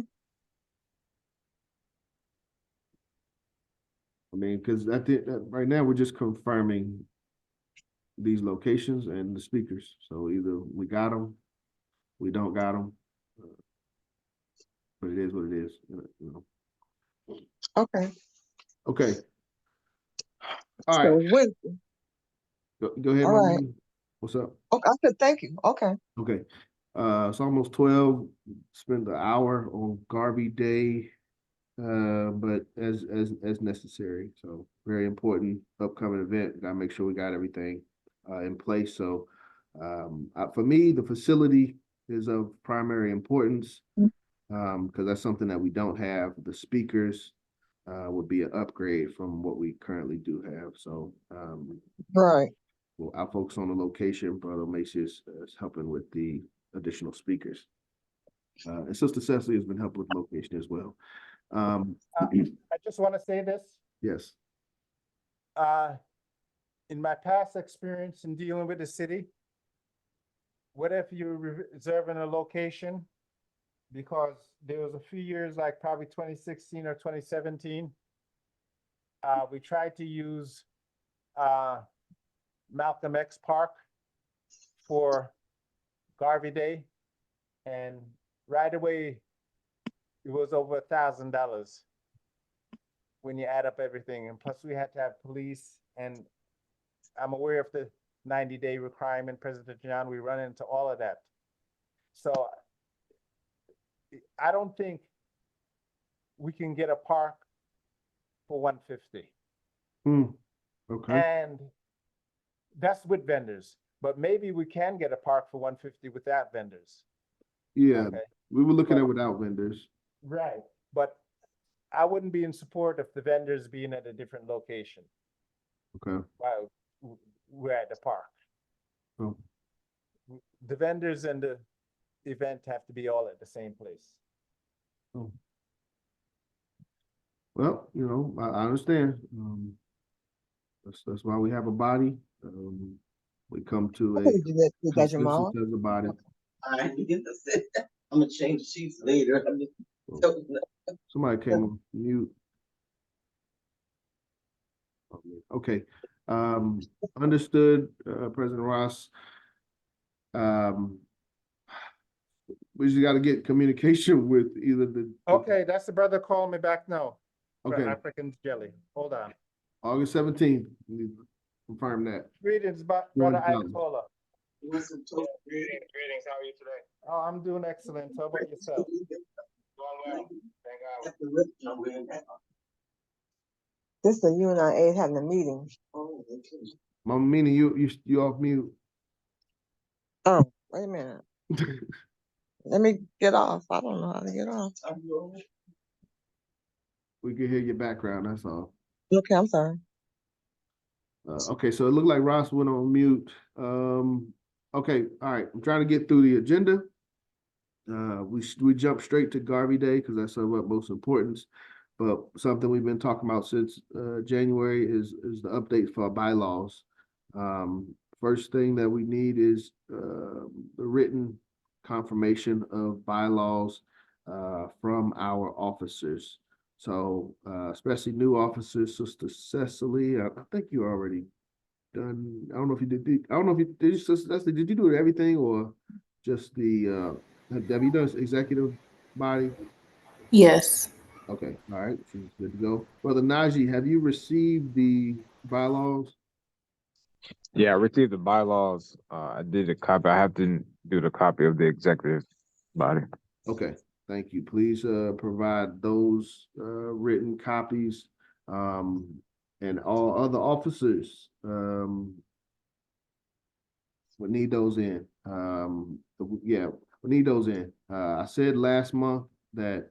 I mean, because right now we're just confirming these locations and the speakers. So either we got them, we don't got them, but it is what it is. You know. Okay. Okay. All So right. Wednesday. Go ahead, All Mama. right. What's up? Okay, I said thank you. Okay. Okay. It's almost 12. Spend an hour on Garvey Day, but as necessary. So very important upcoming event. Gotta make sure we got everything in place. So for me, the facility is of primary importance because that's something that we don't have. The speakers would be an upgrade from what we currently do have. So Right. well, I'll focus on the location. Brother Macy is helping with the additional speakers. And Sister Cecily has been helping with location as well. I just want to say this. Yes. In my past experience in dealing with the city, what if you're reserving a location? Because there was a few years, like probably 2016 or 2017, we tried to use Malcolm X Park for Garvey Day, and right away it was over $1,000 when you add up everything, and plus we had to have police, and I'm aware of the 90-day requirement, President John, we run into all of that. So I don't think we can get a park for 150. Okay. And that's with vendors, but maybe we can get a park for 150 without vendors. Yeah, Okay. we were looking at without vendors. Right, but I wouldn't be in support of the vendors being at a different location Okay. while we're at the park. Oh. The vendors and the event have to be all at the same place. Oh. Well, I understand. That's why we have a body. We come to a consensus as a body. I'm gonna change the sheets later. Somebody came on mute. Okay. Understood, President Ross. We just got to get communication with either the. Okay, that's the brother calling me back now. Okay. For African jelly. Hold on. August 17th. Confirm that. Greetings, brother Ayatollah. Greetings. How are you today? Oh, I'm doing excellent. How about yourself? Doing well. Thank God. This is the UNIA having a meeting. Mama Mina, you off mute. Oh, wait a minute. Let me get off. I don't know how to get off. We can hear your background, that's all. Okay, I'm sorry. Okay, so it looked like Ross went on mute. Okay, all right. I'm trying to get through the agenda. We jump straight to Garvey Day because that's of utmost importance. But something we've been talking about since January is the updates for our bylaws. First thing that we need is the written confirmation of bylaws from our officers. So especially new officers, Sister Cecily, I think you already done. I don't know if you did. I don't know if you did. Sister Cecily, did you do everything or just the? Have you done executive body? Yes. Okay, all right, she's good to go. Brother Najee, have you received the bylaws? Yeah, I received the bylaws. I did a copy. I have to do the copy of the executive body. Okay, thank you. Please provide those written copies. And all other officers we need those in. Yeah, we need those in. I said last month that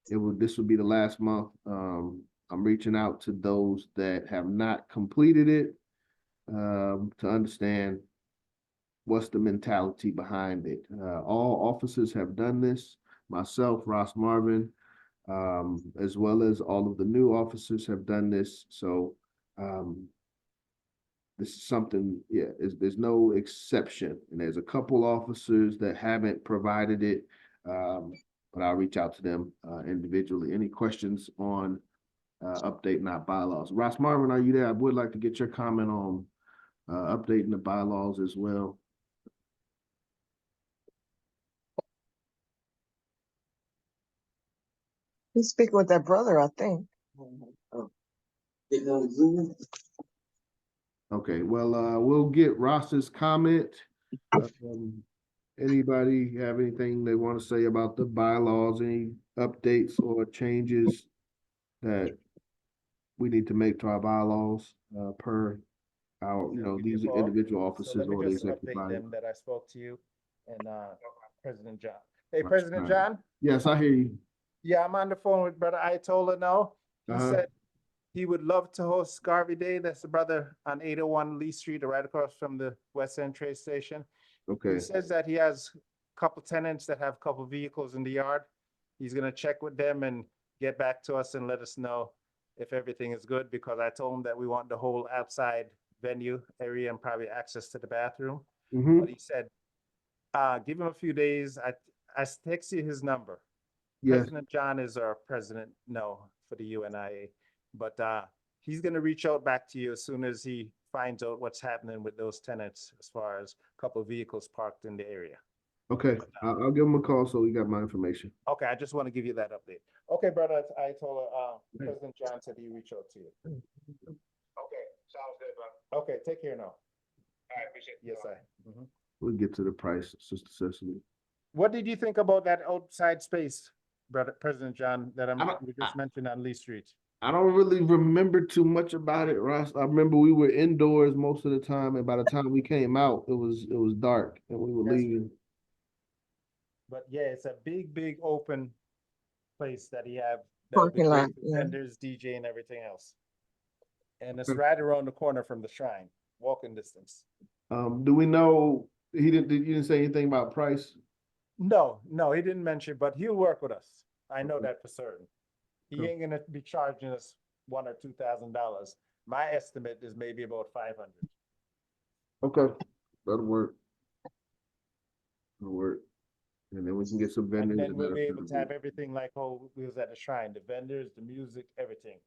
this would be the last month. I'm reaching out to those that have not completed it to understand what's the mentality behind it. All officers have done this. Myself, Ross Marvin, as well as all of the new officers have done this. So this is something, yeah, there's no exception. And there's a couple officers that haven't provided it, but I'll reach out to them individually. Any questions on updating our bylaws? Ross Marvin, are you there? I would like to get your comment on updating the bylaws as well. He's speaking with that brother, I think. Okay, well, we'll get Ross's comment. Anybody have anything they want to say about the bylaws, any updates or changes that we need to make to our bylaws per our, these individual officers So let or me the just executive update body? them that I spoke to you and President John. Hey, President John? Yes, I hear you. Yeah, I'm on the phone with Brother Ayatollah now. He said he would love to host Garvey Day. That's the brother on 801 Lee Street, right across from the West End train station. Okay, He says that he has a couple tenants that have a couple vehicles in the yard. He's gonna check with them and get back to us and let us know if everything is good, because I told him that we want the whole outside venue area and probably access to the bathroom. But he said, give him a few days. I texted you his number. yes, President John is our president, for the UNIA. But he's going to reach out back to you as soon as he finds out what's happening with those tenants as far as a couple of vehicles parked in the area. okay, I'll give him a call so he got my information. Okay, I just want to give you that update. Okay, brother, I told President John said he reached out to you. Okay, sounds good, bro. Okay, take care now. All right, appreciate it. Yes, I. We'll get to the price, Sister Cecily. What did you think about that outside space, brother, President John, that we just mentioned on Lee Street? I don't really remember too much about it, Ross. I remember we were indoors most of the time, and by the time we came out, it was dark and we were leaving. But yeah, it's a big open place that he have. Parking lot, yeah. Vendors, DJ, and everything else. And it's right around the corner from the shrine, walking distance. Do we know you didn't say anything about price? No, he didn't mention, but he'll work with us. I know that for certain. He ain't gonna be charging us $1,000 or $2,000. My estimate is maybe about 500. Okay, that'll work. And then we can get some vendors. And then we'll be able to have everything like how we was at the shrine, the vendors, the music, everything.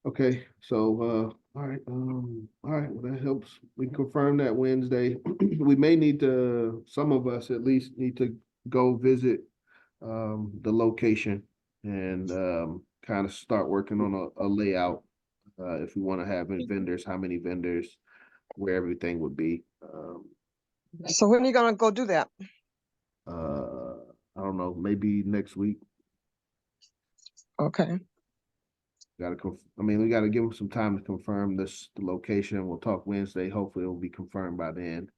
Okay, so all right, well, that helps. We can confirm that Wednesday. We may need to, some of us at least need to go visit the location and kind of start working on a layout if we want to have vendors, how many vendors, where everything would be. So when are you gonna go do that? I don't know, maybe next week. Okay. We gotta give them some time to confirm the location. We'll talk Wednesday. Hopefully it'll be confirmed by then.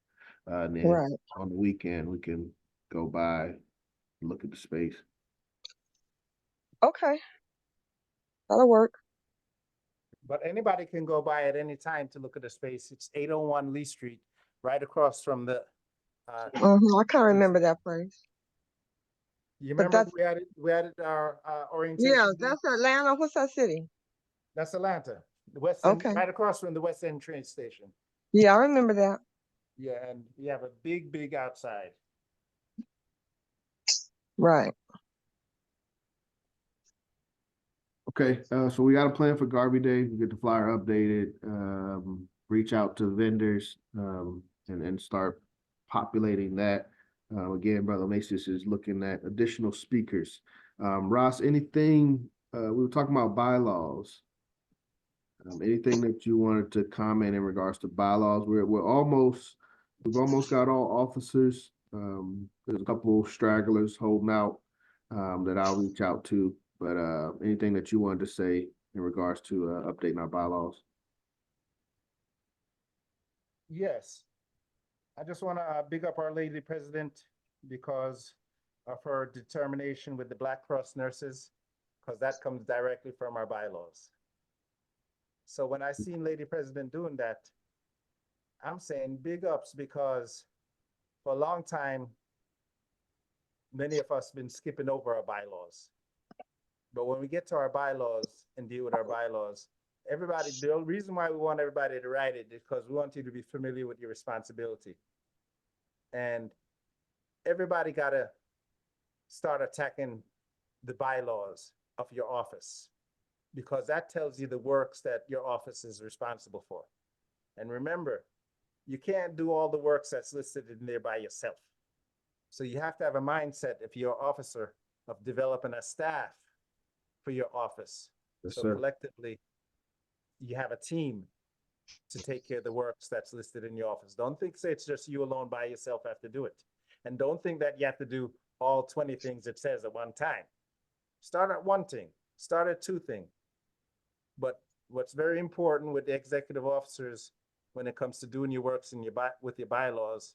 And then Right. on the weekend, we can go by and look at the space. Okay. That'll work. But anybody can go by at any time to look at the space. It's 801 Lee Street, right across from the. I can't remember that place. You But remember we had our orientation? Yeah, day? that's Atlanta. What's that city? That's Atlanta, the West End, Okay. right across from the West End train station. Yeah, I remember that. Yeah, and we have a big outside. Right. Okay, so we got a plan for Garvey Day. We get the flyer updated, reach out to vendors, and start populating that. Again, Brother Macias is looking at additional speakers. Ross, anything, we were talking about bylaws. Anything that you wanted to comment in regards to bylaws? We've almost got all officers. There's a couple stragglers holding out that I'll reach out to. But anything that you wanted to say in regards to updating our bylaws? Yes. I just want to big up our lady president because of her determination with the Black Cross nurses, because that comes directly from our bylaws. So when I seen lady president doing that, I'm saying big ups, because for a long time, many of us been skipping over our bylaws. But when we get to our bylaws and deal with our bylaws, everybody, the reason why we want everybody to write it is because we want you to be familiar with your responsibility. And everybody got to start attacking the bylaws of your office, because that tells you the works that your office is responsible for. And remember, you can't do all the works that's listed in there by yourself. So you have to have a mindset, if you're an officer, of developing a staff for your office. Yes, So sir. collectively, you have a team to take care of the works that's listed in your office. Don't think say it's just you alone by yourself have to do it. And don't think that you have to do all 20 things it says at one time. Start at one thing, start at two things. But what's very important with the executive officers when it comes to doing your works in with your bylaws,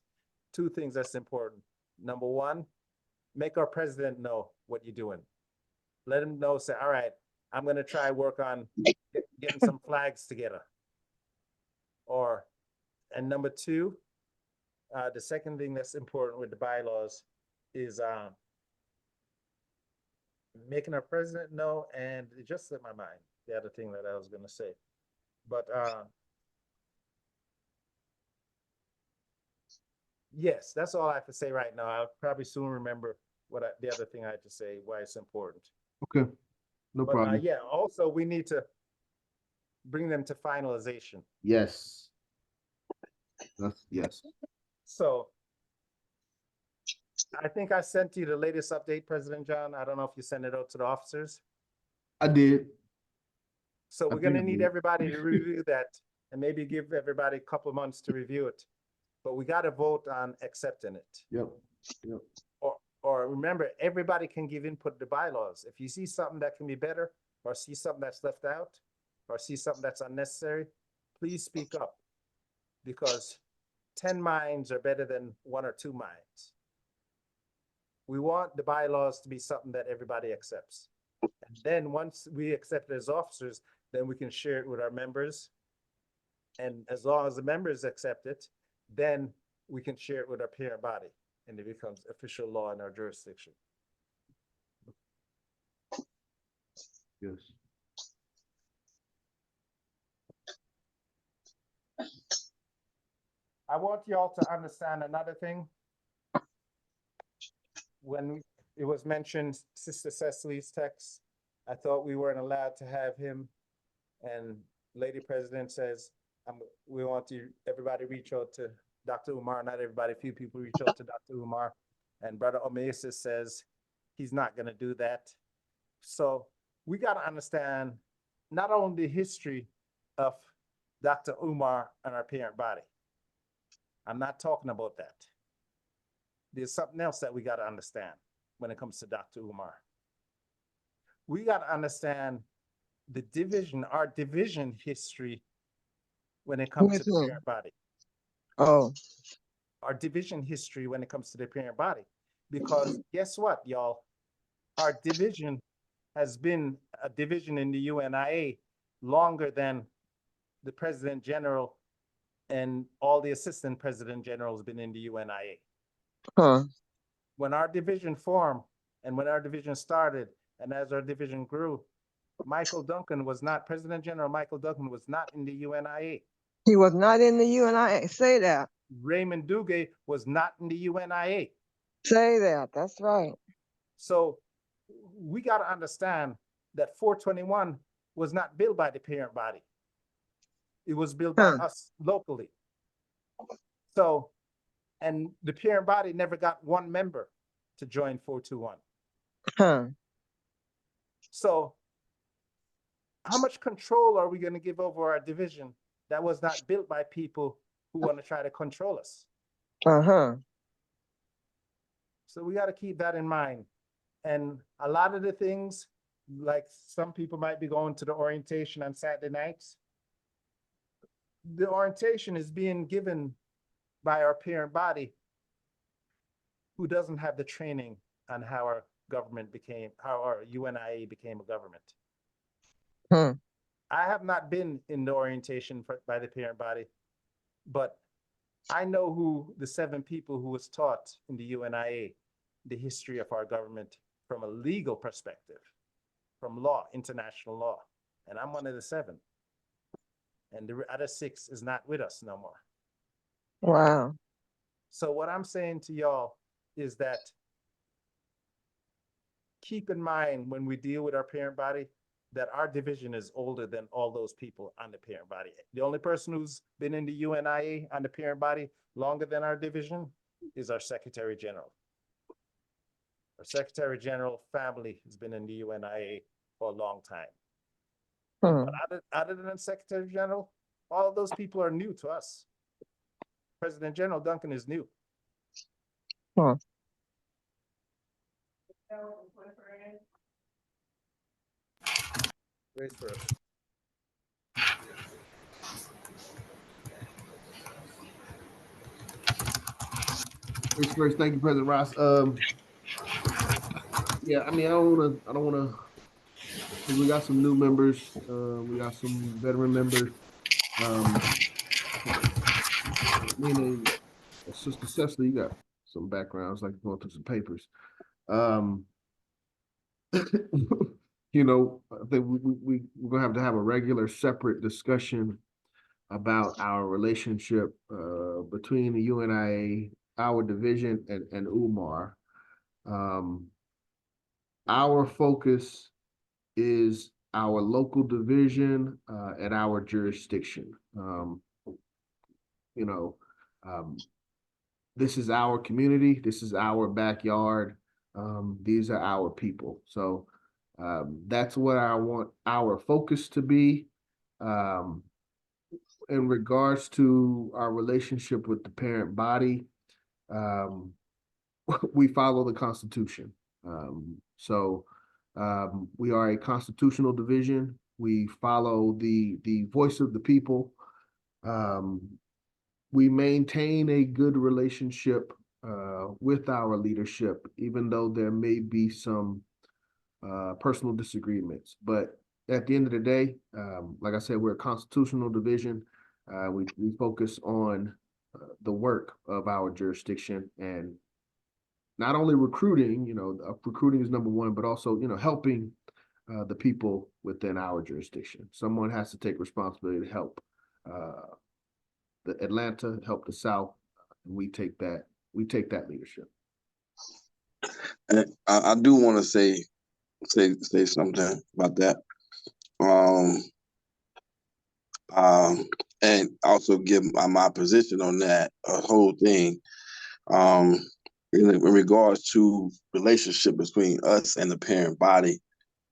two things that's important. Number one, make our president know what you're doing. Let him know, say, all right, I'm going to try work on getting some flags together. And number two, the second thing that's important with the bylaws is making our president know, and it just slipped my mind, the other thing that I was going to say. But yes, that's all I have to say right now. I'll probably soon remember the other thing I had to say, why it's important. Okay, no But problem. yeah, also we need to bring them to finalization. Yes. Yes. So I think I sent you the latest update, President John. I don't know if you sent it out to the officers. I did. So I we're gonna think I need did. everybody to review that and maybe give everybody a couple of months to review it. But we got to vote on accepting it. Yep. Yep. Or remember, everybody can give input to the bylaws. If you see something that can be better, or see something that's left out, or see something that's unnecessary, please speak up, because 10 minds are better than 1 or 2 minds. We want the bylaws to be something that everybody accepts. And then once we accept it as officers, then we can share it with our members. And as long as the members accept it, then we can share it with our parent body, and it becomes official law in our jurisdiction. Yes. I want y'all to understand another thing. When it was mentioned, Sister Cecily's text, I thought we weren't allowed to have him. And Lady President says, we want everybody reach out to Dr. Umar. Not everybody, few people reach out to Dr. Umar. And Brother Omesis says he's not going to do that. So we got to understand not only the history of Dr. Umar and our parent body. I'm not talking about that. There's something else that we got to understand when it comes to Dr. Umar. We got to understand the division, our division history when it comes to the parent body. Oh, Our division history when it comes to the parent body. Because guess what, y'all? Our division has been a division in the UNIA longer than the President General and all the Assistant President Generals been in the UNIA. huh. When our division formed and when our division started, and as our division grew, President General Michael Duncan was not in the UNIA. He was not in the UNIA. Say that. Raymond Duguay was not in the UNIA. Say that. That's right. So we got to understand that 421 was not built by the parent body. It was built by us locally. So, and the parent body never got one member to join 421. Huh. So how much control are we going to give over our division that was not built by people who want to try to control us? So we got to keep that in mind. And a lot of the things, like some people might be going to the orientation on Saturday nights. The orientation is being given by our parent body who doesn't have the training on how our government became, how our UNIA became a government. I have not been in the orientation by the parent body, but I know who the 7 people who was taught in the UNIA, the history of our government from a legal perspective, from law, international law. And I'm one of the 7. And the other 6 is not with us no more. Wow. So what I'm saying to y'all is that keep in mind when we deal with our parent body that our division is older than all those people on the parent body. The only person who's been in the UNIA on the parent body longer than our division is our Secretary General. Our Secretary General family has been in the UNIA for a long time. But other than Secretary General, all of those people are new to us. President General Duncan is new. Grace first. Grace first. Thank you, President Ross. Yeah, I mean, I don't wanna, because we got some new members, we got some veteran members. Meaning, Sister Cecily, you got some backgrounds, like going through some papers. You know, I think we're gonna have a regular separate discussion about our relationship between the UNIA, our division, and UMAR. Our focus is our local division and our jurisdiction. You know, this is our community. This is our backyard. These are our people. So that's what I want our focus to be. In regards to our relationship with the parent body, we follow the Constitution. So we are a constitutional division. We follow the voice of the people. We maintain a good relationship with our leadership, even though there may be some personal disagreements. But at the end of the day, like I said, we're a constitutional division. We focus on the work of our jurisdiction and not only recruiting, you know, recruiting is number 1, but also, you know, helping the people within our jurisdiction. Someone has to take responsibility to help the Atlanta, help the South, and we take that leadership. And I do want to say something about that. And also give my position on that whole thing. In regards to relationship between us and the parent body,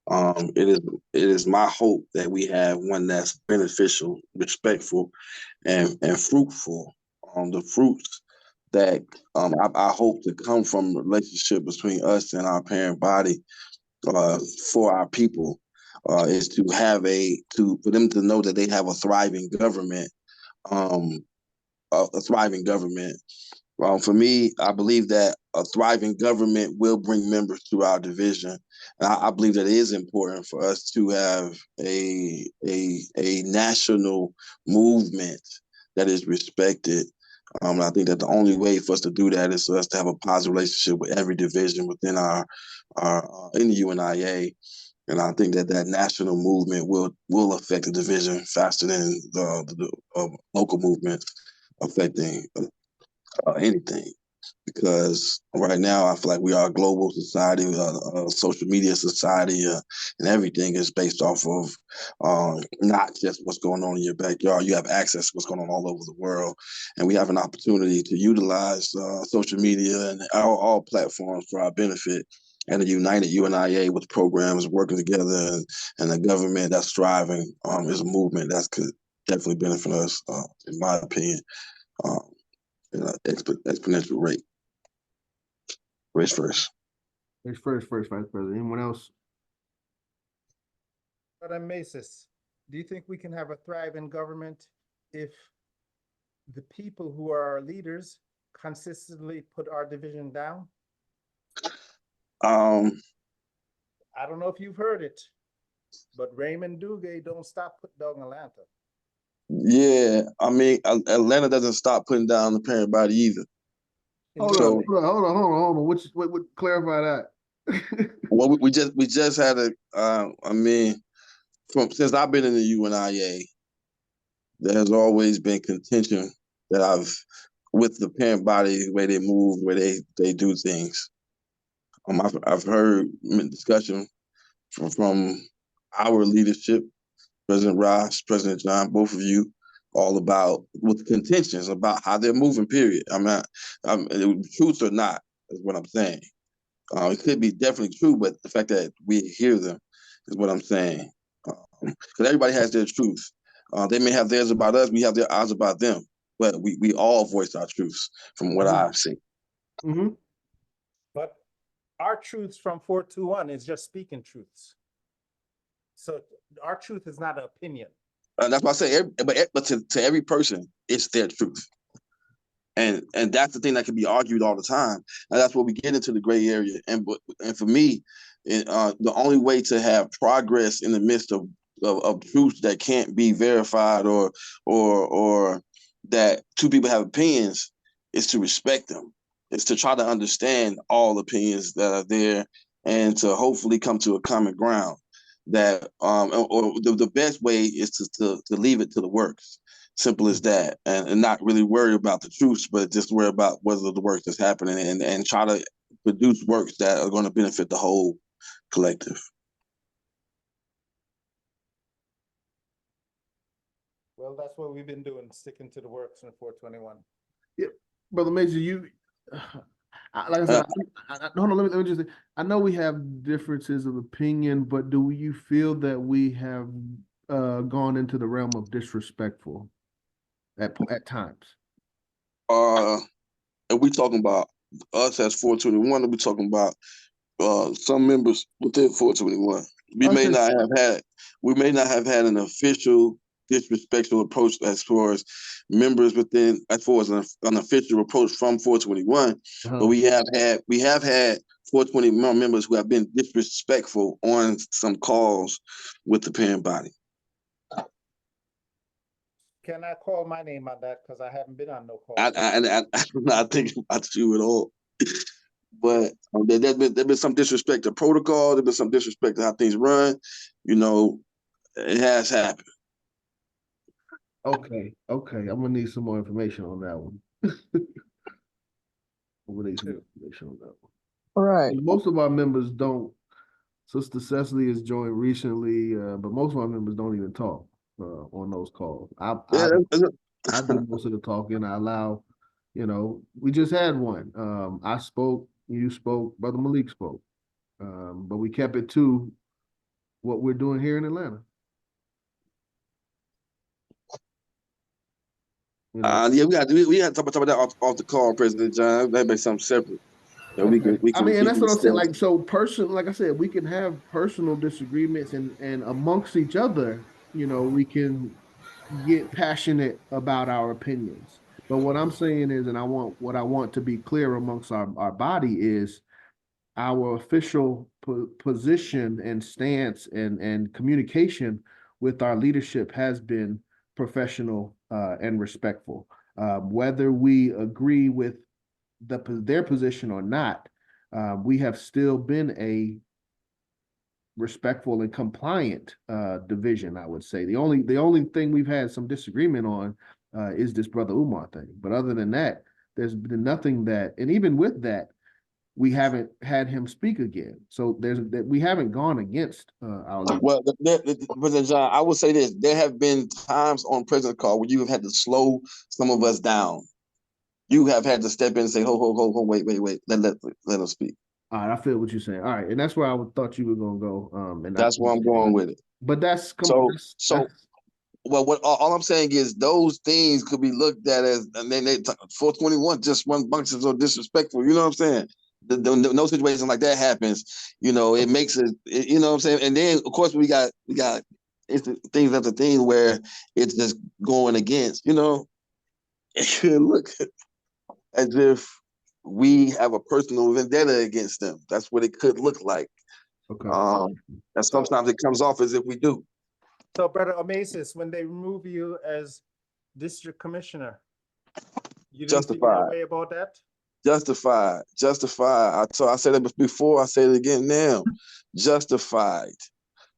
it is my hope that we have one that's beneficial, respectful, and fruitful. The fruits that I hope to come from relationship between us and our parent body for our people is to have for them to know that they have a thriving government, a thriving government. For me, I believe that a thriving government will bring members to our division. And I believe that it is important for us to have a national movement that is respected. I think that the only way for us to do that is for us to have a positive relationship with every division within our in the UNIA. And I think that national movement will affect the division faster than the local movement affecting anything, because right now I feel like we are a global society, a social media society, and everything is based off of not just what's going on in your backyard. You have access to what's going on all over the world, and we have an opportunity to utilize social media and all platforms for our benefit. and a united UNIA with programs working together, and a government that's thriving is a movement that could definitely benefit us, in my opinion, in an exponential rate. Race first. Race first, Vice President. Anyone else? Madam Macis, do you think we can have a thriving government if the people who are our leaders consistently put our division down? Um, I don't know if you've heard it, but Raymond Duguay don't stop putting down Atlanta. yeah, I mean, Atlanta doesn't stop putting down the parent body either. Hold So- on, hold on. What clarify that? Well, we just had a, I mean, since I've been in the UNIA, there has always been contention that with the parent body, the way they move, the way they do things. I've heard discussion from our leadership, President Ross, President John, both of you, all about with contentions about how they're moving. Period. Truth or not is what I'm saying. It could be definitely true, but the fact that we hear them is what I'm saying. Because everybody has their truth. They may have theirs about us, we have their ours about them, but we all voice our truths from what I've seen. Mm-hmm. But our truths from 421 is just speaking truths. So our truth is not an opinion. That's why I say, but to every person, it's their truth. And that's the thing that can be argued all the time. And that's where we get into the gray area. And for me, the only way to have progress in the midst of truths that can't be verified or that two people have opinions is to respect them. It's to try to understand all opinions that are there and to hopefully come to a common ground. That or the best way is to leave it to the works. Simple as that, and not really worry about the truths, but just worry about whether the work is happening and try to produce works that are going to benefit the whole collective. Well, that's what we've been doing, sticking to the works in 421. Yeah, Brother Major, like I said, hold on, let me just say, I know we have differences of opinion, but do you feel that we have gone into the realm of disrespectful at times? Are we talking about us as 421, or we talking about some members within 421? We may not have had an official disrespectful approach as far as members within, as far as an official approach from 421, but we have had 421 members who have been disrespectful on some calls with the parent body. Can I call my name on that? Because I haven't been on no call. I'm not thinking about you at all. But there's been some disrespect to protocol. There's been some disrespect to how things run. You know, it has happened. Okay. I'm gonna need some more information on that one. I'm gonna need some information on that one. Right. Most of our members don't. Sister Cecily has joined recently, but most of our members don't even talk on those calls. I do most of the talking. I allow, we just had one. I spoke, you spoke, Brother Malik spoke, but we kept it to what we're doing here in Atlanta. Yeah, we got to talk about that off the call, President John. That'd be something separate. That we can. And that's what I'm saying. Like, so like I said, we can have personal disagreements and amongst each other, we can get passionate about our opinions. But what I'm saying is, and I want to be clear amongst our body is our official position and stance and communication with our leadership has been professional and respectful. Whether we agree with their position or not, we have still been a respectful and compliant division, I would say. The only thing we've had some disagreement on is this Brother Umar thing. But other than that, there's been nothing and even with that, we haven't had him speak again. So we haven't gone against our leader. Well, President John, I would say this: there have been times on President call where you have had to slow some of us down. You have had to step in and say, "Ho, wait, let us speak." All right, I feel what you're saying. All right, and that's where I thought you were gonna go. And That's where I'm going with it. But So well, what all I'm saying is those things could be looked at as, and then 421 just one bunch of so disrespectful. You know what I'm saying? No situation like that happens. You know, it makes it. You know what I'm saying? And then of course we got it's the things after things where it's just going against. You know, it could look as if we have a personal vendetta against them. That's what it could look like. Okay. And sometimes it comes off as if we do. So, Brother Omasis, when they remove you as district commissioner, you didn't feel that way about that? Justified. I said it before, I say it again now. Justified.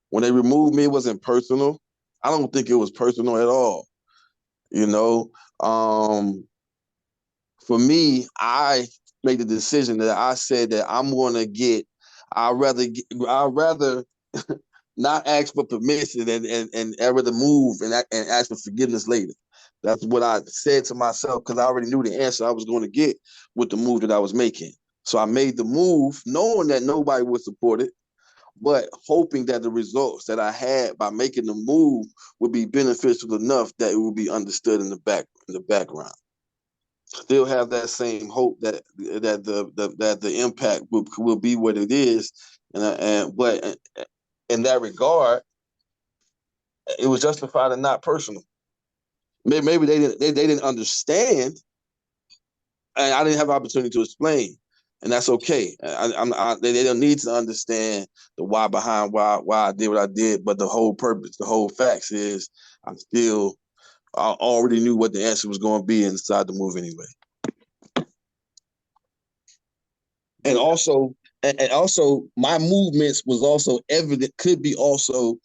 When they removed me, it wasn't personal. I don't think it was personal at all. You know, for me, I made the decision that I said that I'm gonna I'd rather not ask for permission and ever to move and ask for forgiveness later. That's what I said to myself because I already knew the answer I was going to get with the move that I was making. So I made the move knowing that nobody would support it, but hoping that the results that I had by making the move would be beneficial enough that it would be understood in the background. Still have that same hope that the impact will be what it is, but in that regard, it was justified and not personal. Maybe they didn't understand, and I didn't have an opportunity to explain, and that's okay. They don't need to understand the why behind why I did what I did, but the whole purpose, the whole facts is I already knew what the answer was going to be inside the move anyway. And also my movements was also evident, could be also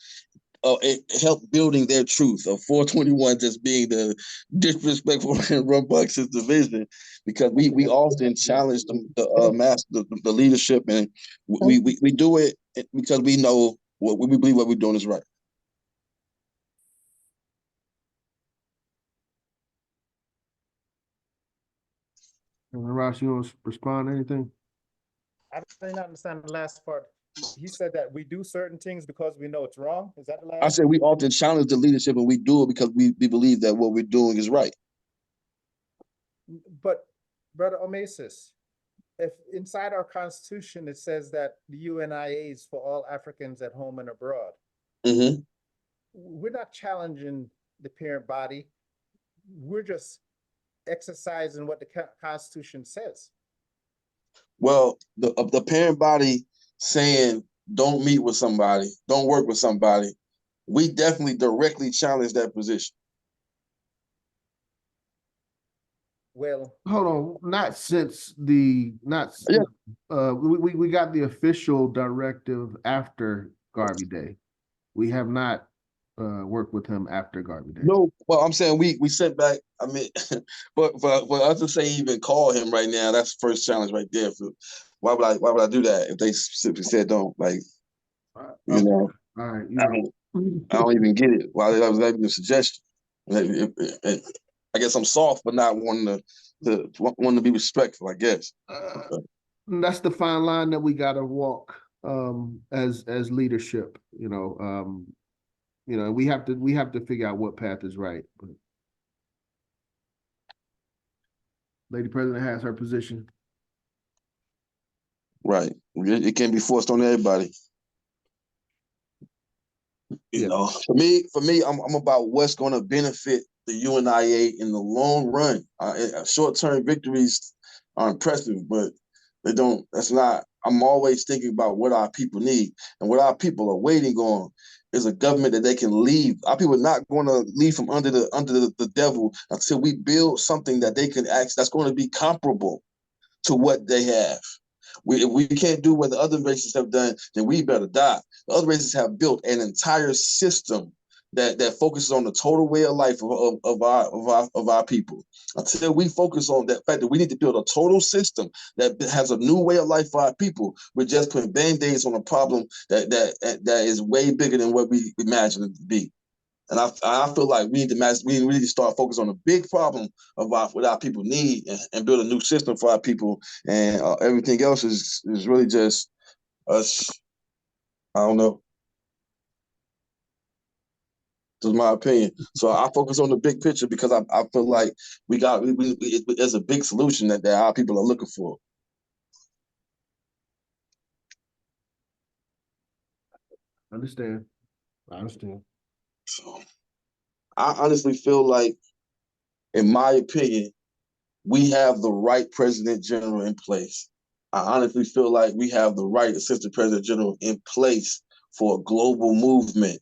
it helped building their truth of 421 just being the disrespectful and rambunctious division, because we often challenge the leadership, and we do it because we know we believe what we're doing is right. Ross, you want to respond to anything? I didn't understand the last part. He said that we do certain things because we know it's wrong. Is that the last? I said we often challenge the leadership, and we do it because we believe that what we're doing is right. But Brother Omasis, if inside our Constitution it says that the UNIA is for all Africans at home and abroad, we're not challenging the parent body. We're just exercising what the Constitution says. Well, the parent body saying don't meet with somebody, don't work with somebody, we definitely directly challenge that position. Well, hold on, we got the official directive after Garvey Day. We have not worked with him after Garvey Day. No, well, I'm saying we sent back. I mean, but for us to say even call him right now, that's the first challenge right there. Why would I do that if they simply said don't? Like, you know, all right, I don't even get it. Why that was even a suggestion. I guess I'm soft, but not wanting to be respectful, I guess. That's the fine line that we got to walk as leadership. You know, we have to figure out what path is right. But Lady President has her position. Right. It can't be forced on everybody. You know, for me, I'm about what's going to benefit the UNIA in the long run. Short-term victories are impressive, but they don't. That's not. I'm always thinking about what our people need, and what our people are waiting on is a government that they can leave. Our people are not going to leave from under the devil until we build something that they can that's going to be comparable to what they have. If we can't do what the other races have done, then we better die. The other races have built an entire system that focuses on the total way of life of our people. Until we focus on that fact that we need to build a total system that has a new way of life for our people, we're just putting band-aids on a problem that is way bigger than what we imagine it to be. And I feel like we need to start focus on the big problem of what our people need and build a new system for our people. And everything else is really just us. I don't know. That's my opinion. So I focus on the big picture because I feel like there's a big solution that our people are looking for. I understand. So I honestly feel like, in my opinion, we have the right president general in place. I honestly feel like we have the right assistant president general in place for a global movement.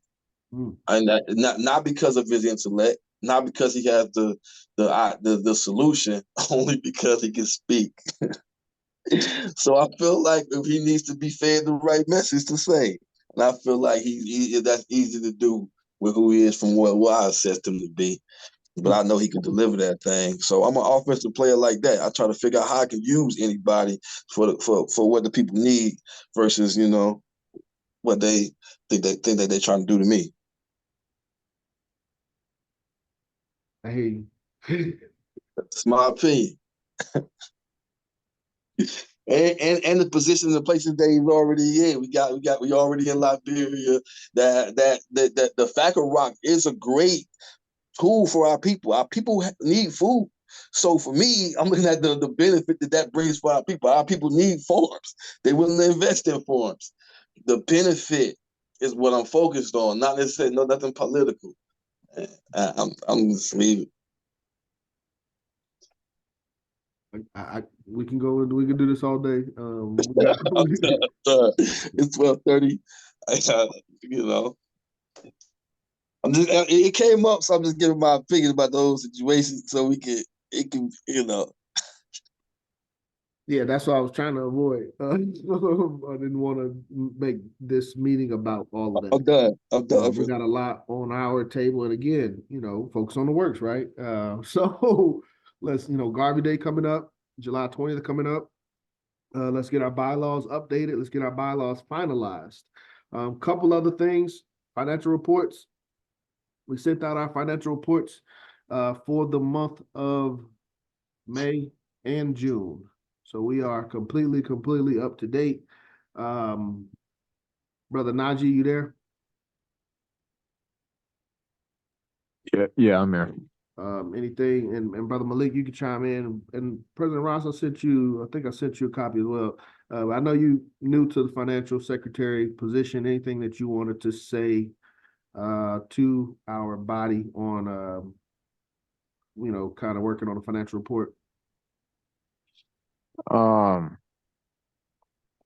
And that, not because of his intellect, not because he has the solution, only because he can speak. So I feel like if he needs to be fed the right message to say, and I feel like that's easy to do with who he is from what I assessed him to be. But I know he can deliver that thing. So I'm an offensive player like that. I try to figure out how I can use anybody for what the people need versus, what they think that they're trying to do to me. I hear you. That's my opinion. And the position and the places that he's already in. We already in Liberia. That the FACA Rock is a great tool for our people. Our people need food. So for me, I'm looking at the benefit that brings for our people. Our people need farms. They willing to invest in farms. The benefit is what I'm focused on, not necessarily nothing political. I'm just leaving. We can do this all day. It's 12:30. It came up, so I'm just giving my opinion about the whole situation, so it can. Yeah, that's what I was trying to avoid. I didn't want to make this meeting about all of that. I'm done. We got a lot on our table, and again, focus on the works, right? So let's, Garvey Day coming up, July 20th coming up. Let's get our bylaws updated. Let's get our bylaws finalized. Couple other things, financial reports. We sent out our financial reports for the month of May and June. So we are completely up to date. Brother Najee, you there? Yeah, I'm here. Anything, and Brother Malik, you can chime in. And President Ross, I think I sent you a copy as well. I know you new to the financial secretary position. Anything that you wanted to say to our body on, kind of working on a financial report?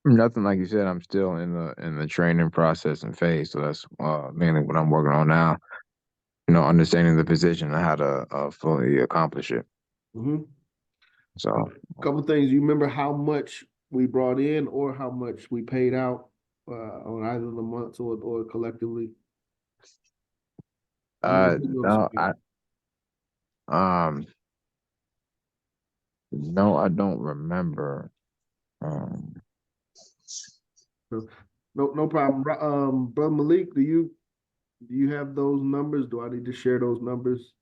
Nothing, like you said. I'm still in the training process and phase, so that's mainly what I'm working on now. Understanding the position and how to fully accomplish it. Mm-hmm. So, a couple of things. You remember how much we brought in or how much we paid out on either the months or collectively? no, no, I don't remember. So, no problem. Brother Malik, do you have those numbers? Do I need to share those numbers?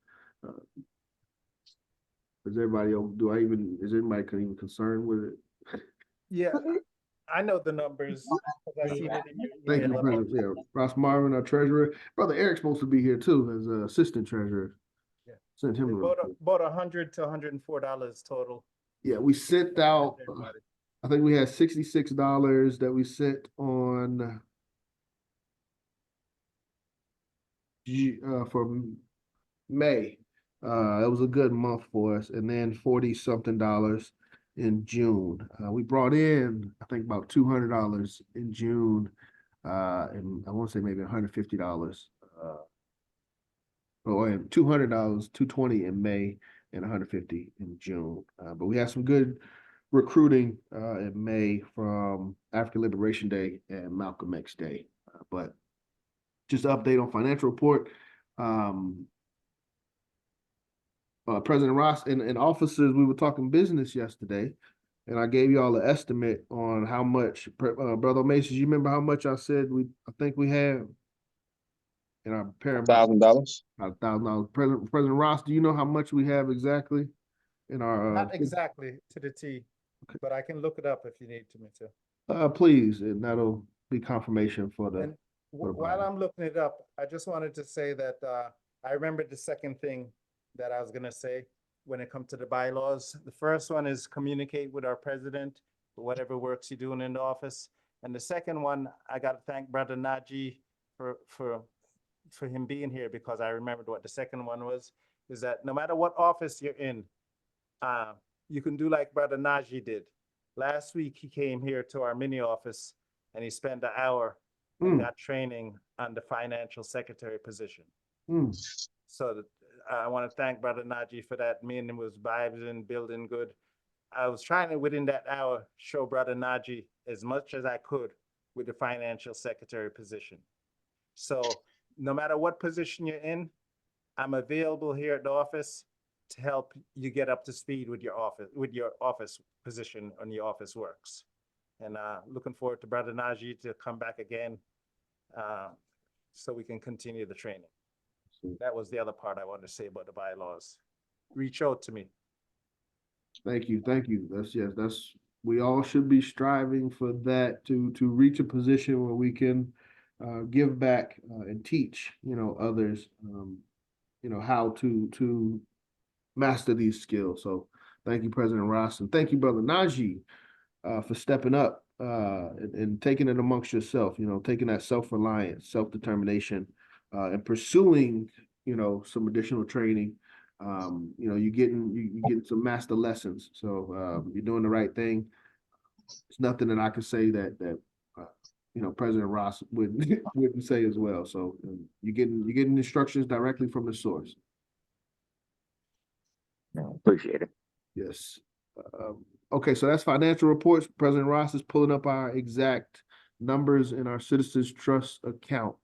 Is everybody even concerned with it? Yeah, I know the numbers. I seen it in your Thank you, email. President. Yeah, Ross Marvin, our treasurer. Brother Eric's supposed to be here too as an assistant treasurer. Yeah. Sent him about $100 to $104 total. Yeah, we sent out. I think we had $66 that we sent on for May. It was a good month for us, and then 40 something dollars in June. We brought in, I think, about $200 in June, and I want to say maybe $150. And $200, $220 in May, and $150 in June. But we had some good recruiting in May from African Liberation Day and Malcolm X Day. But just an update on financial report. President Ross and officers, we were talking business yesterday, and I gave you all an estimate on how much. Brother Mason, you remember how much I said I think we have? in our paramount $1,000. $1,000. President Ross, do you know how much we have exactly in our? Not exactly to the T, but I can look it up if you need me to. Please, and that'll be confirmation for the. And for the while buyer. I'm looking it up, I just wanted to say that I remembered the second thing that I was gonna say when it comes to the bylaws. The first one is communicate with our president for whatever works you're doing in the office. And the second one, I gotta thank Brother Najee for him being here, because I remembered what the second one was, is that no matter what office you're in, you can do like Brother Najee did. Last week, he came here to our mini office and he spent an hour and got training on the financial secretary position. So I want to thank Brother Najee for that. Me and him was vibes and building good. I was trying to, within that hour, show Brother Najee as much as I could with the financial secretary position. So no matter what position you're in, I'm available here at the office to help you get up to speed with your office position and your office works. And looking forward to Brother Najee to come back again so we can continue the training. That was the other part I wanted to say about the bylaws. Reach out to me. Thank you. That's we all should be striving for that to reach a position where we can give back and teach, others, how to master these skills. So thank you, President Ross, and thank you, Brother Najee, for stepping up and taking it amongst yourself, taking that self-reliance, self-determination, and pursuing, some additional training. You're getting some master lessons. So you're doing the right thing. It's nothing that I could say that President Ross wouldn't say as well. So you're getting instructions directly from the source. Appreciate it. Yes. Okay, so that's financial reports. President Ross is pulling up our exact numbers in our Citizens Trust account.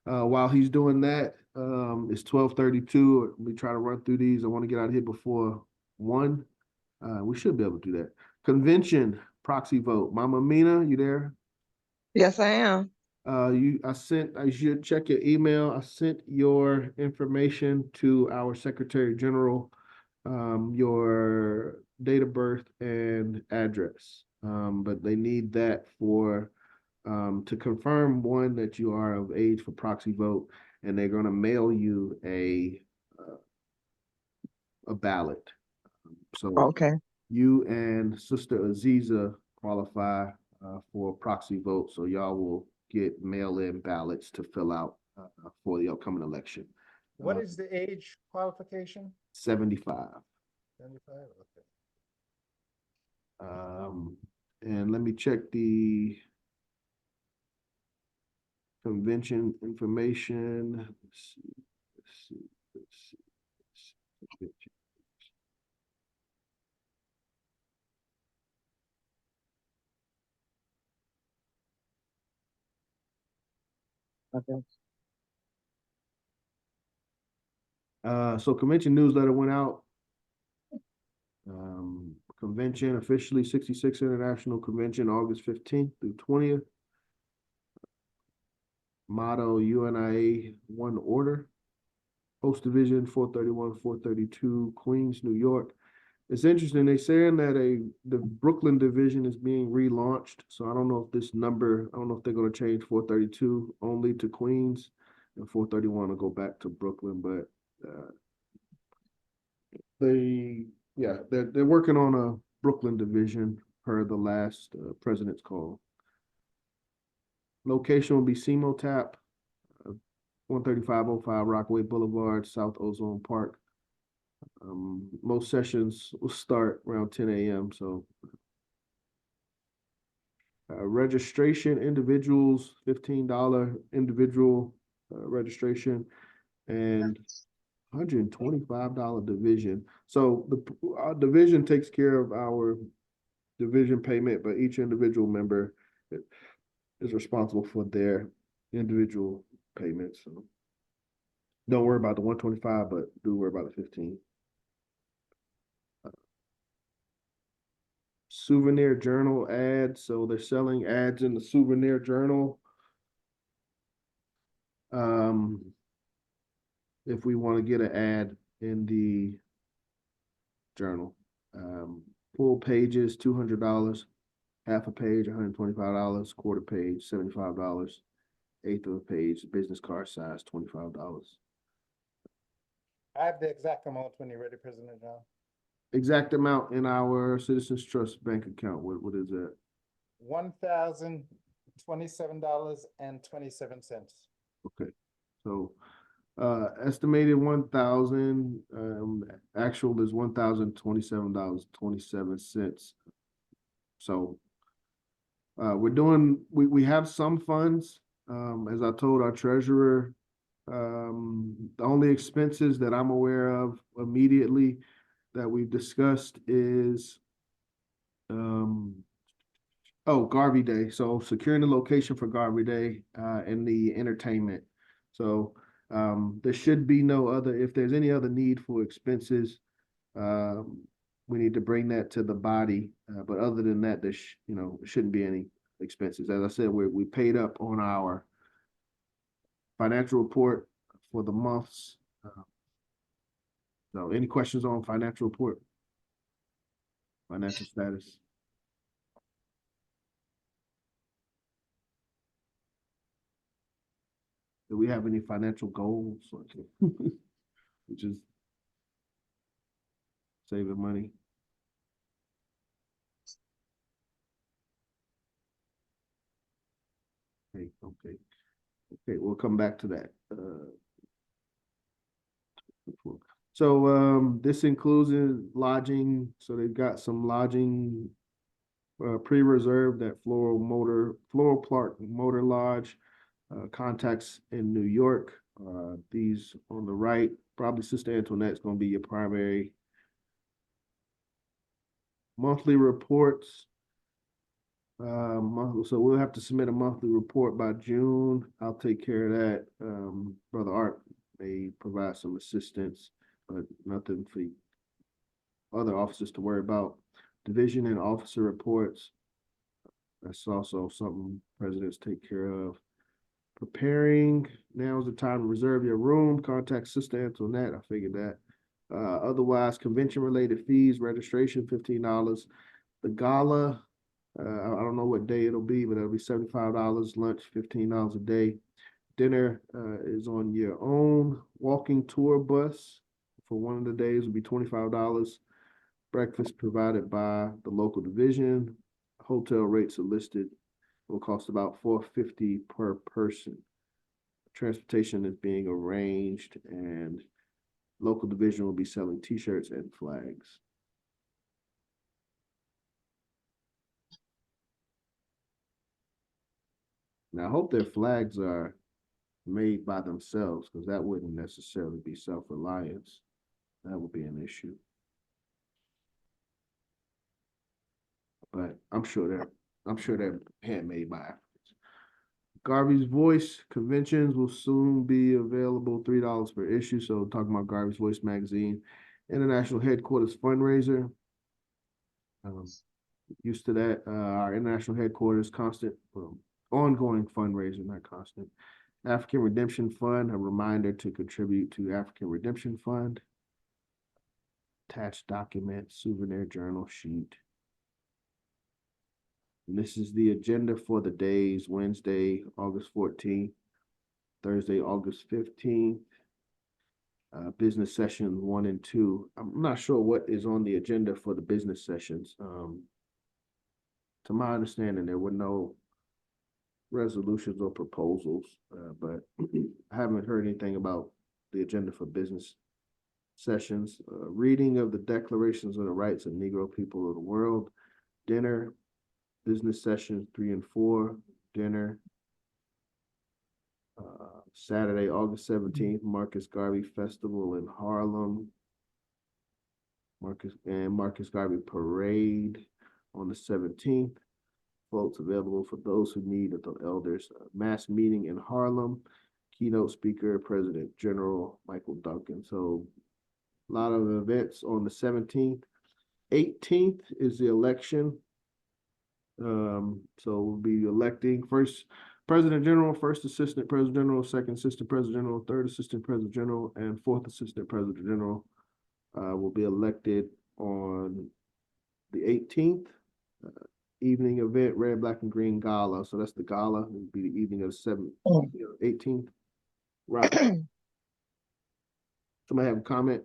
While he's doing that, it's 12:32. Let me try to run through these. I want to get out of here before 1. We should be able to do that. Convention proxy vote. Mama Mina, you there? Yes, I am. I should check your email. I sent your information to our Secretary General, your date of birth and address. But they need that to confirm, one, that you are of age for proxy vote, and they're going to mail you a ballot. So Okay. you and Sister Aziza qualify for proxy vote, so y'all will get mail-in ballots to fill out for the upcoming election. What is the age qualification? 75. 75, okay. And let me check the convention information. Let's see. Okay. So convention newsletter went out. Convention officially 66th International Convention, August 15th through 20th. Motto UNIA One Order. Host Division 431, 432, Queens, New York. It's interesting. They're saying that the Brooklyn division is being relaunched. So I don't know if they're going to change 432 only to Queens, and 431 will go back to Brooklyn. But they're working on a Brooklyn division per the last president's call. Location will be CMOTAP, 13505 Rockaway Boulevard, South Ozone Park. Most sessions will start around 10 a.m. So registration, individuals, $15 individual registration, and $125 division. So our division takes care of our division payment, but each individual member is responsible for their individual payments. So don't worry about the 125, but do worry about the 15. Souvenir journal ads. So they're selling ads in the souvenir journal. if we want to get an ad in the journal. Full pages, $200, half a page, $125, quarter page, $75, eighth of a page, business card size, $25. I have the exact amount when you're ready, President John. Exact amount in our Citizens Trust bank account. What is that? $1,027.27. Okay, so estimated 1,000. Actual is $1,027.27. So we have some funds. As I told our treasurer, the only expenses that I'm aware of immediately that we've discussed is Garvey Day. So securing the location for Garvey Day and the entertainment. So there should be no other, if there's any other need for expenses, we need to bring that to the body. But other than that, there shouldn't be any expenses. As I said, we paid up on our financial report for the months. So any questions on financial report? Financial status? Do we have any financial goals? Which is saving money. Okay. We'll come back to that. So this includes lodging. So they've got some lodging pre-reserved at Floral Park Motor Lodge. Contacts in New York. These on the right, probably Sister Antoinette's going to be your primary. Monthly reports. So we'll have to submit a monthly report by June. I'll take care of that. Brother Art may provide some assistance, but nothing for other officers to worry about. Division and officer reports. That's also something presidents take care of. Preparing, now is the time to reserve your room. Contact Sister Antoinette. I figured that. Otherwise, convention-related fees, registration, $15. The gala, I don't know what day it'll be, but it'll be $75. Lunch, $15 a day. Dinner is on your own. Walking tour bus for one of the days will be $25. Breakfast provided by the local division. Hotel rates are listed. Will cost about $450 per person. Transportation is being arranged, and local division will be selling T-shirts and flags. Now, I hope their flags are made by themselves, because that wouldn't necessarily be self-reliance. That would be an issue. But I'm sure they're handmade by Africans. Garvey's Voice conventions will soon be available, $3 per issue. So talking about Garvey's Voice magazine, international headquarters fundraiser. Used to that, our international headquarters ongoing fundraiser, not constant. African Redemption Fund, a reminder to contribute to African Redemption Fund. Attached document, souvenir journal sheet. And this is the agenda for the days: Wednesday, August 14th, Thursday, August 15th, business sessions 1 and 2. I'm not sure what is on the agenda for the business sessions. To my understanding, there were no resolutions or proposals, but I haven't heard anything about the agenda for business sessions. Reading of the Declarations of the Rights of Negro People of the World. Dinner. Business sessions 3 and 4, dinner. Saturday, August 17th, Marcus Garvey Festival in Harlem. Marcus Garvey Parade on the 17th. Floats available for those who need at the elders. Mass meeting in Harlem. Keynote speaker, President General Michael Duncan. So a lot of events on the 17th. 18th is the election. So we'll be electing. First President General, First Assistant President General, Second Assistant President General, Third Assistant President General, and Fourth Assistant President General will be elected on the 18th. Evening event, red, black, and green gala. So that's the gala. It would be the evening of the 18th. Right. Somebody have a comment?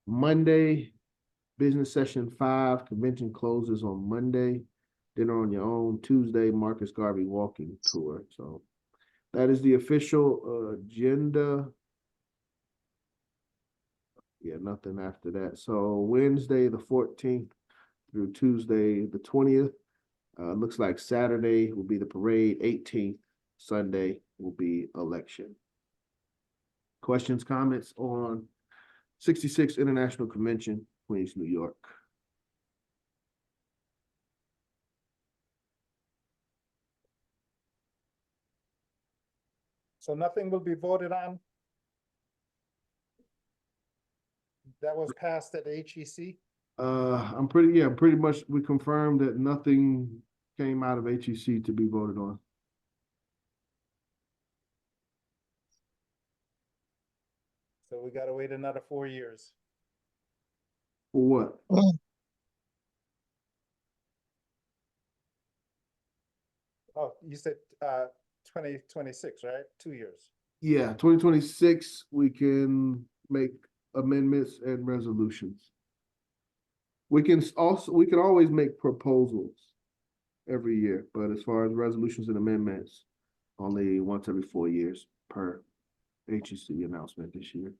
Monday, business session 5, convention closes on Monday. Dinner on your own. Tuesday, Marcus Garvey walking tour. So that is the official agenda. Yeah, nothing after that. So Wednesday, the 14th through Tuesday, the 20th. Looks like Saturday will be the parade. 18th, Sunday will be election. Questions, comments on 66 International Convention, Queens, New York. So nothing will be voted on? That was passed at HEC? I'm pretty much, we confirmed that nothing came out of HEC to be voted on. So we gotta wait another 4 years. For what? Oh, you said 2026, right? 2 years. Yeah, 2026, we can make amendments and resolutions. We can always make proposals every year, but as far as resolutions and amendments, only once every 4 years per HEC announcement this year.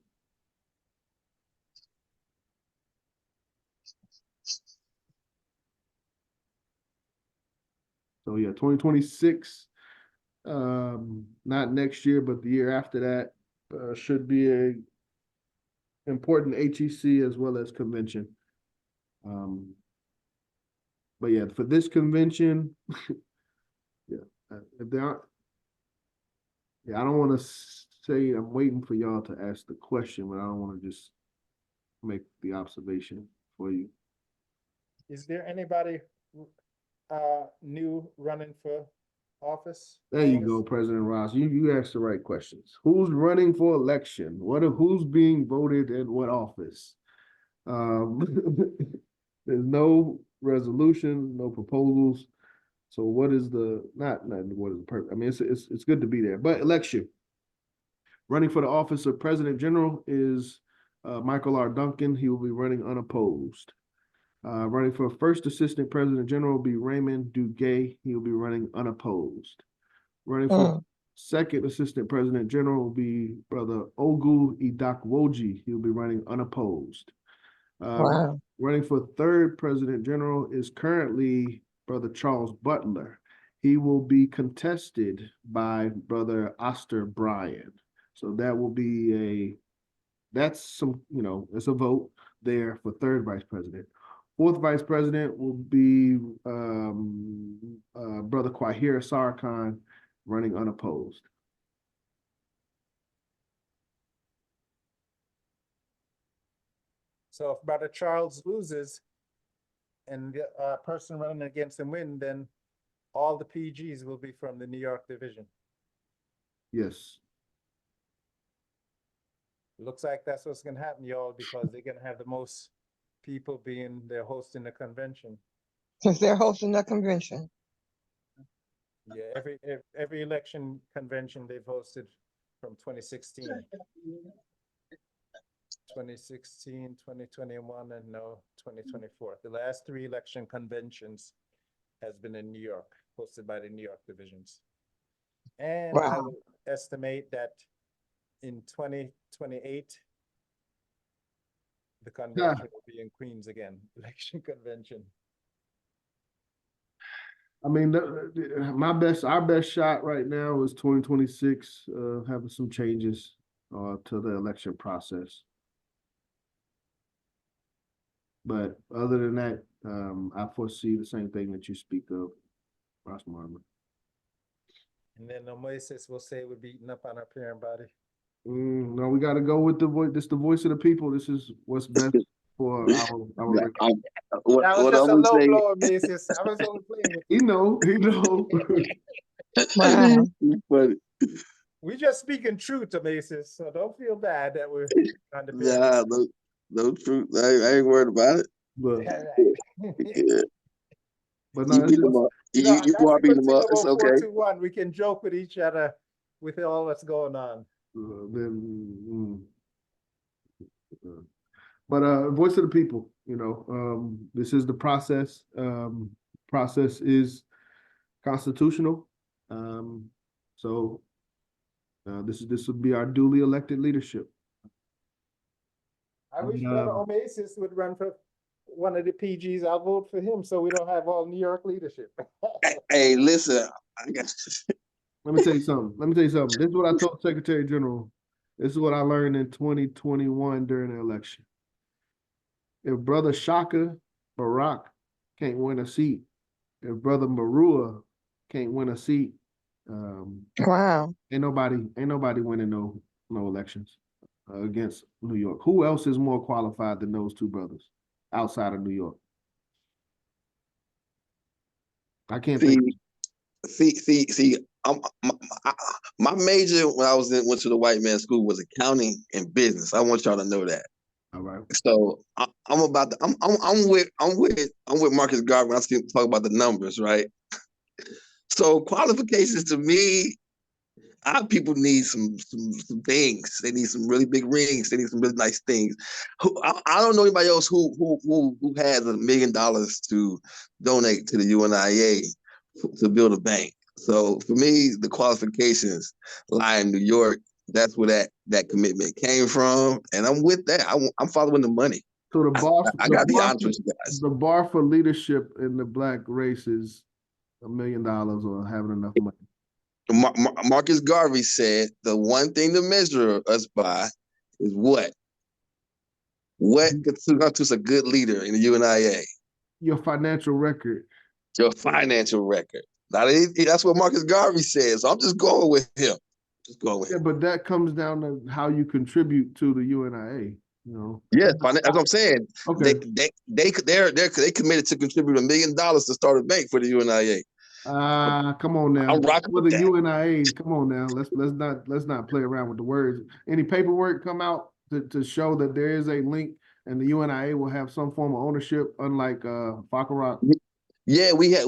So yeah, 2026, not next year, but the year after that, should be a important HEC as well as convention. But yeah, for this convention, yeah, if there aren't, yeah, I don't want to say I'm waiting for y'all to ask the question, but I don't want to just make the observation for you. Is there anybody new running for office? There you go, President Ross. You asked the right questions. Who's running for election? Who's being voted in what office? There's no resolution, no proposals. So what is not what is the purpose? I mean, it's good to be there, but election. Running for the office of President General is Michael R. Duncan. He will be running unopposed. Running for First Assistant President General will be Raymond Duguay. He will be running unopposed. Running for Second Assistant President General will be Brother Ogu Idakwoji. He will be running unopposed. Wow. Running for Third President General is currently Brother Charles Butler. He will be contested by Brother Oster Bryan. So that will be it's a vote there for Third Vice President. Fourth Vice President will be Brother Quahir Sarkhan running unopposed. So if Brother Charles loses and the person running against him win, then all the PGs will be from the New York division. Yes. Looks like that's what's gonna happen, y'all, because they're gonna have the most people they're hosting the convention. Since they're hosting the convention. Yeah, every election convention they've hosted from 2016. 2016, 2021, and now 2024. The last 3 election conventions has been in New York, hosted by the New York divisions. And I would estimate that in 2028, the convention will be in Queens again, election convention. I mean, our best shot right now is 2026, having some changes to the election process. But other than that, I foresee the same thing that you speak of, Ross Marmon. And then Moises will say we're beating up on our parent body. No, we got to go with the voice. This is the voice of the people. This is what's best for our Yeah, regular. That was what I just a would low say, blow, Macy's. I was only playing with He you. know, he know. Wow. but We just speaking truth to Macy's, so don't feel bad that we're on the nah, no truth. I ain't worried about it. But Yeah, but you no, beat it's them just up. No, You that's are the beating good them thing up. It's about okay. 421. We can joke with each other with all what's going on. then. But voice of the people, this is the process. Process is constitutional. So this would be our duly elected leadership. I wish And, Brother Oasis would run for one of the PGs. I'll vote for him so we don't have all New York leadership. Hey, listen, I got Let me tell you something. This is what I told Secretary General. This is what I learned in 2021 during the election. If Brother Shaka Barack can't win a seat, if Brother Marua can't win a seat, Wow. ain't nobody winning no elections against New York. Who else is more qualified than those two brothers outside of New York? I can't think. see. My major when I went to the white man school was accounting and business. I want y'all to know that. All right. So I'm with Marcus Garvey when I see him talk about the numbers, right? So qualifications to me, our people need some things. They need some really big rings. They need some really nice things. I don't know anybody else who has $1 million to donate to the UNIA to build a bank. So for me, the qualifications lie in New York. That's where that commitment came from, and I'm with that. I'm following the money. So I gotta be honest with you guys. The bar for leadership in the black race is $1 million or having enough money. Marcus Garvey said the one thing to measure us by is what? What constitutes a good leader in the UNIA? Your financial record. Your financial record. Now, that's what Marcus Garvey says. So I'm just going with him. Yeah, but that comes down to how you contribute to the UNIA. Yeah, that's what I'm saying. Okay. They committed to contribute $1 million to start a bank for the UNIA. Come on now. I'm rocking with with the that. UNIA. Come on now. Let's not play around with the words. Any paperwork come out to show that there is a link and the UNIA will have some form of ownership, unlike Baccarat? Yeah, we had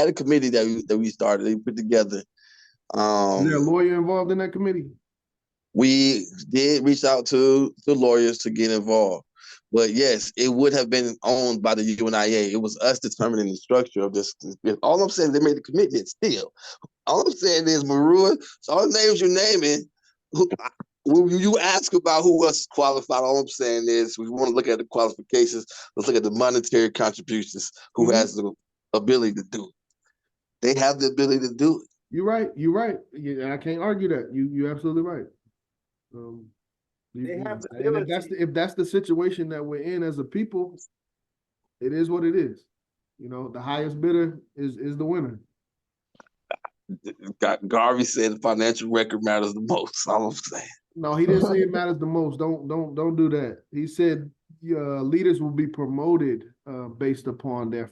a committee that we started. They put together. Is there a lawyer involved in that committee? We did reach out to lawyers to get involved. But yes, it would have been owned by the UNIA. It was us determining the structure of this. All I'm saying is they made the commitment still. All I'm saying is, Marua, so all the names you're naming, when you ask about who else is qualified, all I'm saying is we want to look at the qualifications. Let's look at the monetary contributions. Who has the ability to do it? They have the ability to do it. You're right. I can't argue that. You're absolutely right. They have the and ability. if that's the situation that we're in as a people, it is what it is. The highest bidder is the winner. Garvey said the financial record matters the most. All I'm saying. No, he didn't say it matters the most. Don't do that. He said leaders will be promoted based upon their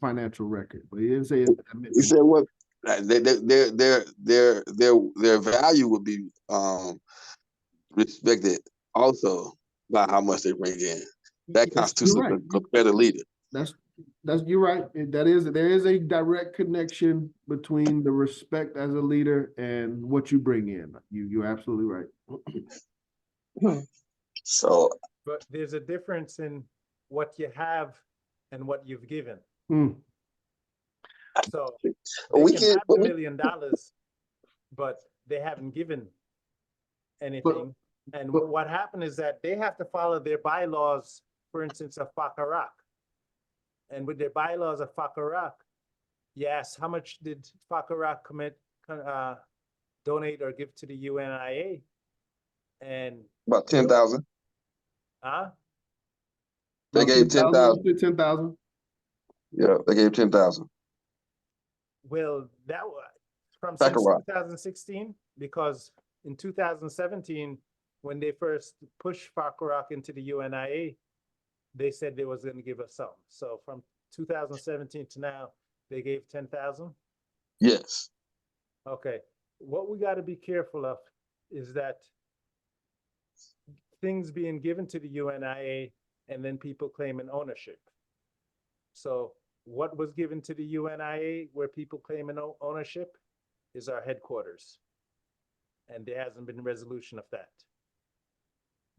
financial record, but he didn't say it. He said what? Their value would be respected also by how much they bring in. That constitutes a better leader. That's you're right. There is a direct connection between the respect as a leader and what you bring in. You're absolutely right. So, but there's a difference in what you have and what you've given. So they can have $1 million, but they haven't given anything. But what happened is that they have to follow their bylaws, for instance, of Baccarat. And with their bylaws of Baccarat, yes, how much did Baccarat donate or give to the UNIA? And about 10,000. Huh? They gave 10,000. 10,000. Yeah, they gave 10,000. Well, that was since 2016, because in 2017, when they first pushed Baccarat into the UNIA, they said they was gonna give us some. So from 2017 to now, they gave 10,000? Yes. Okay, what we gotta be careful of is that things being given to the UNIA and then people claiming ownership. So what was given to the UNIA where people claiming ownership is our headquarters. And there hasn't been a resolution of that.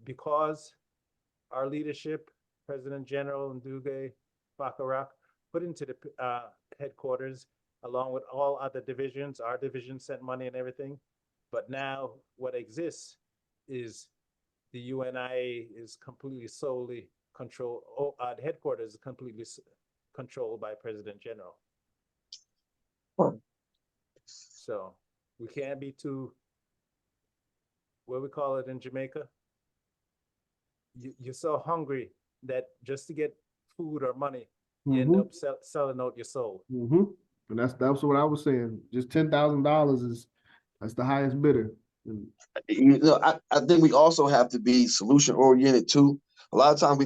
Because our leadership, President General Nduge Bakarak, put into the headquarters, along with all other divisions, our division sent money and everything. But now what exists is the UNIA is completely solely controlled, the headquarters is completely controlled by President General. So we can't be too, what we call it in Jamaica, you're so hungry that just to get food or money, you end up selling out your soul. And that's what I was saying. Just $10,000 that's the highest bidder. You know, I think we also have to be solution oriented too. A lot of times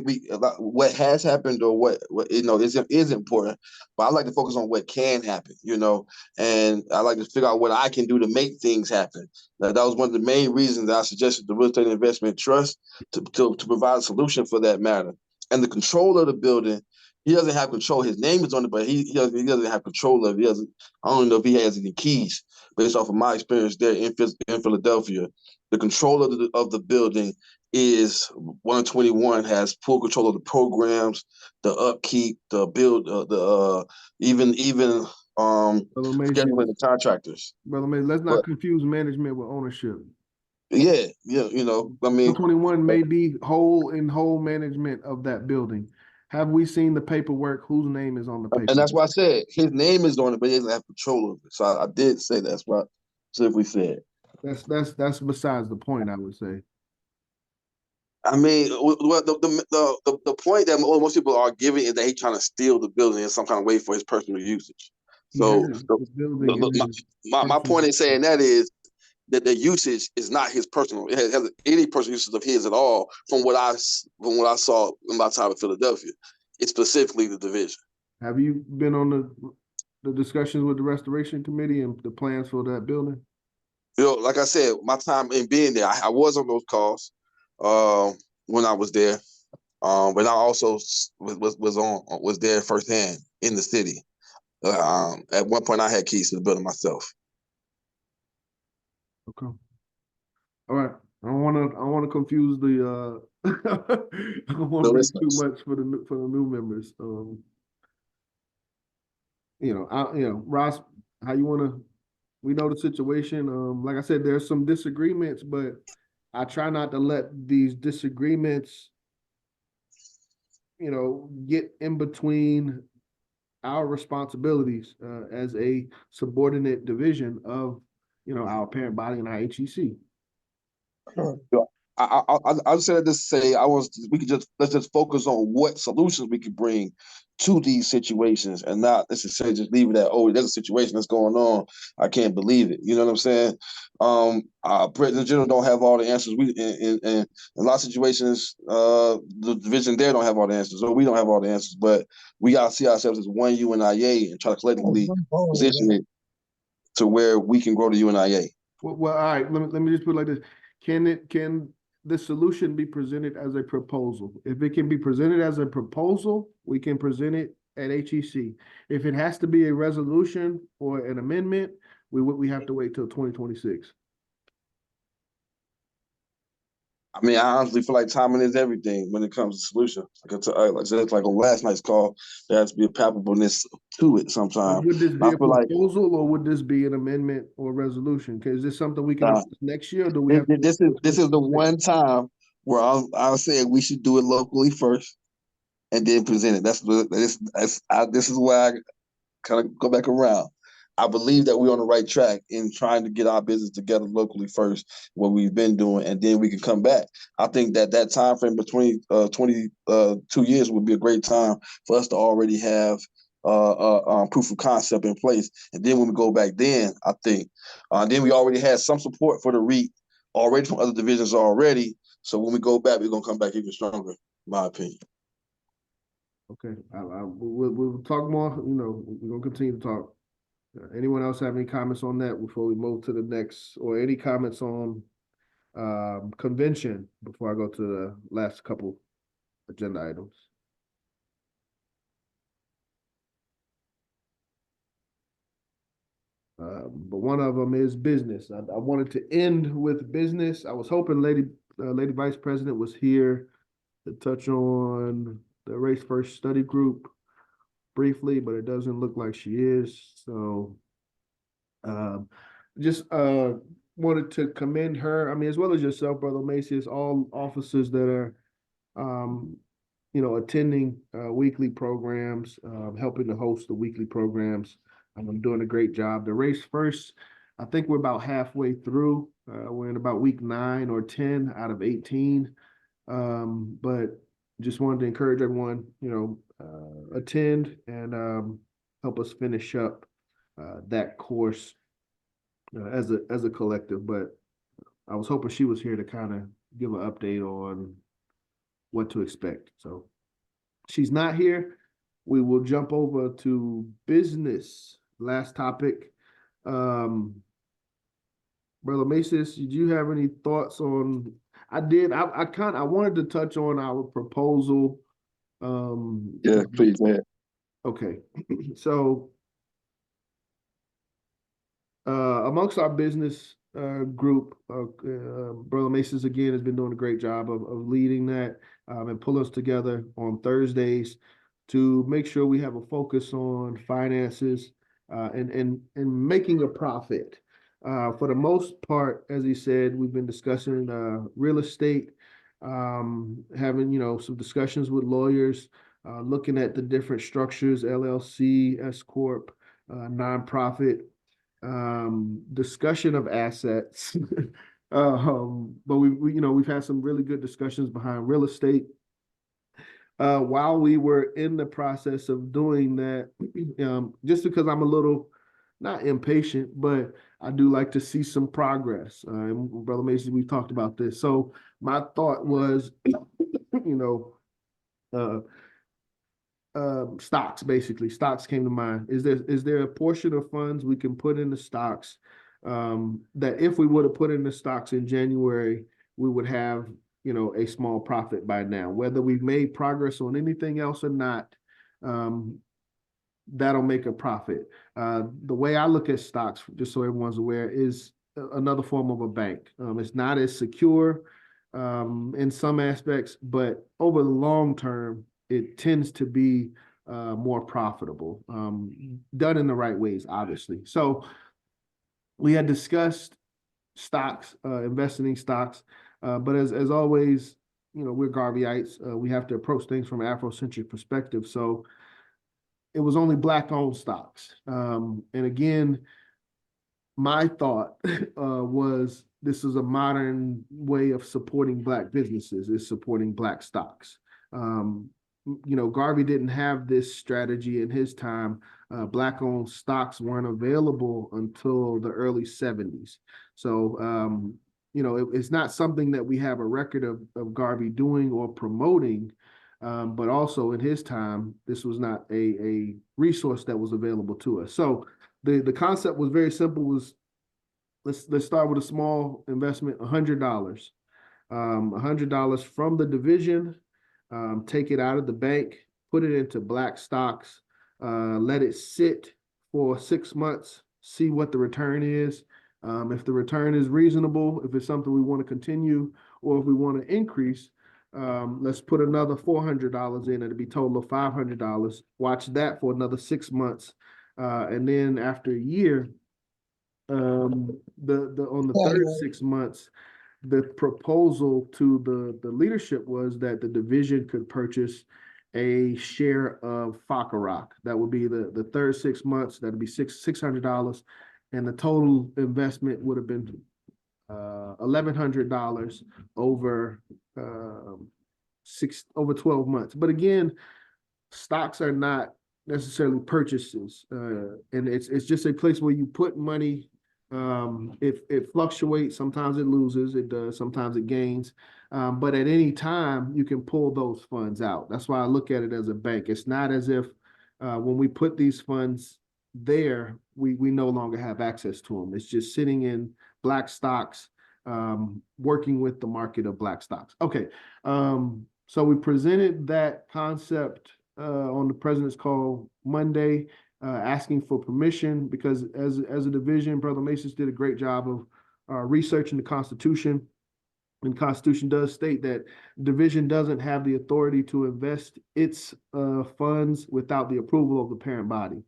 what has happened or what you know is important, but I like to focus on what can happen, you know, and I like to figure out what I can do to make things happen. That was one of the main reasons that I suggested the Real Estate Investment Trust to provide a solution for that matter. And the control of the building, he doesn't have control. His name is on it, but he doesn't have control of it. I don't know if he has any keys. Based off of my experience there in Philadelphia, the control of the building is 121 has full control of the programs, the upkeep, the build, even scheduling the contractors. Brother Mays, let's not confuse management with ownership. Yeah, you know, I mean, 121 may be whole management of that building. Have we seen the paperwork? Whose name is on the paper? And that's why I said his name is on it, but he doesn't have control of it. So I did say that's what we said. That's besides the point, I would say. I mean, the point that most people are giving is that he's trying to steal the building in some kind of way for his personal usage. So my point in saying that is that the usage is not his personal. It has any personal usage of his at all. From what I saw in my time in Philadelphia, it's specifically the division. Have you been on the discussions with the restoration committee and the plans for that building? You know, like I said, my time in being there, I was on those calls when I was there, but I also was there firsthand in the city. At one point, I had keys to the building myself. Okay. All right. I don't want to confuse the. I don't want to bring too much for the new members. Ross, how you want to? We know the situation. Like I said, there's some disagreements, but I try not to let these disagreements, get in between our responsibilities as a subordinate division of, our parent body and our HEC. I said this to say let's just focus on what solutions we can bring to these situations and not necessarily just leave it at, oh, there's a situation that's going on, I can't believe it. You know what I'm saying? President General don't have all the answers. We in a lot of situations, the division there don't have all the answers, or we don't have all the answers. But we gotta see ourselves as one UNIA and try to collectively position it to where we can grow the UNIA. Well, all right. Let me just put it like this: Can the solution be presented as a proposal? If it can be presented as a proposal, we can present it at HEC. If it has to be a resolution or an amendment, we have to wait till 2026. I mean, I honestly feel like timing is everything when it comes to solutions. Like I said, like on last night's call, there has to be a palpableness to it sometimes. Would this be a proposal or would this be an amendment or resolution? Because is this something we can address next year? Or do we have this is the one time where I'll say we should do it locally first and then present it. This is where I kind of go back around. I believe that we're on the right track in trying to get our business together locally first, what we've been doing, and then we can come back. I think that time frame between 22 years would be a great time for us to already have proof of concept in place. And then when we go back then, I think, then we already had some support for the REIT already from other divisions already. So when we go back, we're going to come back even stronger, in my opinion. Okay, we'll talk more, we're gonna continue to talk. Anyone else have any comments on that before we move to the next, or any comments on convention before I go to the last couple agenda items? But one of them is business. I wanted to end with business. I was hoping Lady Vice President was here to touch on the Race First Study Group briefly, but it doesn't look like she is. So just wanted to commend her. I mean, as well as yourself, Brother Macias, all officers that are attending weekly programs, helping to host the weekly programs. I'm doing a great job. The Race First, I think we're about halfway through. We're in about week 9 or 10 out of 18. But just wanted to encourage everyone, attend and help us finish up that course as a collective. But I was hoping she was here to kind of give an update on what to expect. So she's not here. We will jump over to business. Last topic. Brother Macias, did you have any thoughts on? I did. I wanted to touch on our proposal. Yeah, please, man. Okay, so amongst our business group, Brother Macias again has been doing a great job of leading that and pull us together on Thursdays to make sure we have a focus on finances and making a profit. For the most part, as he said, we've been discussing real estate, having some discussions with lawyers, looking at the different structures, LLC, S corp, nonprofit, discussion of assets. But we've had some really good discussions behind real estate. While we were in the process of doing that, just because I'm a little not impatient, but I do like to see some progress. And Brother Mason, we've talked about this. So my thought was, stocks, basically. Stocks came to mind. Is there a portion of funds we can put in the stocks that if we would have put in the stocks in January, we would have a small profit by now? Whether we've made progress on anything else or not, that'll make a profit. The way I look at stocks, just so everyone's aware, is another form of a bank. It's not as secure in some aspects, but over the long term, it tends to be more profitable, done in the right ways, obviously. So we had discussed stocks, investing in stocks, but as always, we're Garveyites. We have to approach things from an Afrocentric perspective. So it was only Black-owned stocks. And again, my thought was this is a modern way of supporting Black businesses, is supporting Black stocks. Garvey didn't have this strategy in his time. Black-owned stocks weren't available until the early 70s. So, it's not something that we have a record of Garvey doing or promoting, but also in his time, this was not a resource that was available to us. So the concept was very simple. Was let's start with a small investment, $100. $100 from the division. Take it out of the bank, put it into Black stocks, let it sit for 6 months, see what the return is. If the return is reasonable, if it's something we want to continue, or if we want to increase, let's put another $400 in. It'll be a total of $500. Watch that for another 6 months. And then after a year, on the third 6 months, the proposal to the leadership was that the division could purchase a share of Fakarock. That would be the third 6 months. That'd be $600, and the total investment would have been $1,100 over 12 months. But again, stocks are not necessarily purchases, and it's just a place where you put money It fluctuates. Sometimes it loses. It does. Sometimes it gains. But at any time, you can pull those funds out. That's why I look at it as a bank. It's not as if when we put these funds there, we no longer have access to them. It's just sitting in black stocks, working with the market of black stocks. Okay. So we presented that concept on the president's call Monday, asking for permission because as a division, Brother Masons did a great job of researching the Constitution. And the Constitution does state that division doesn't have the authority to invest its funds without the approval of the parent body.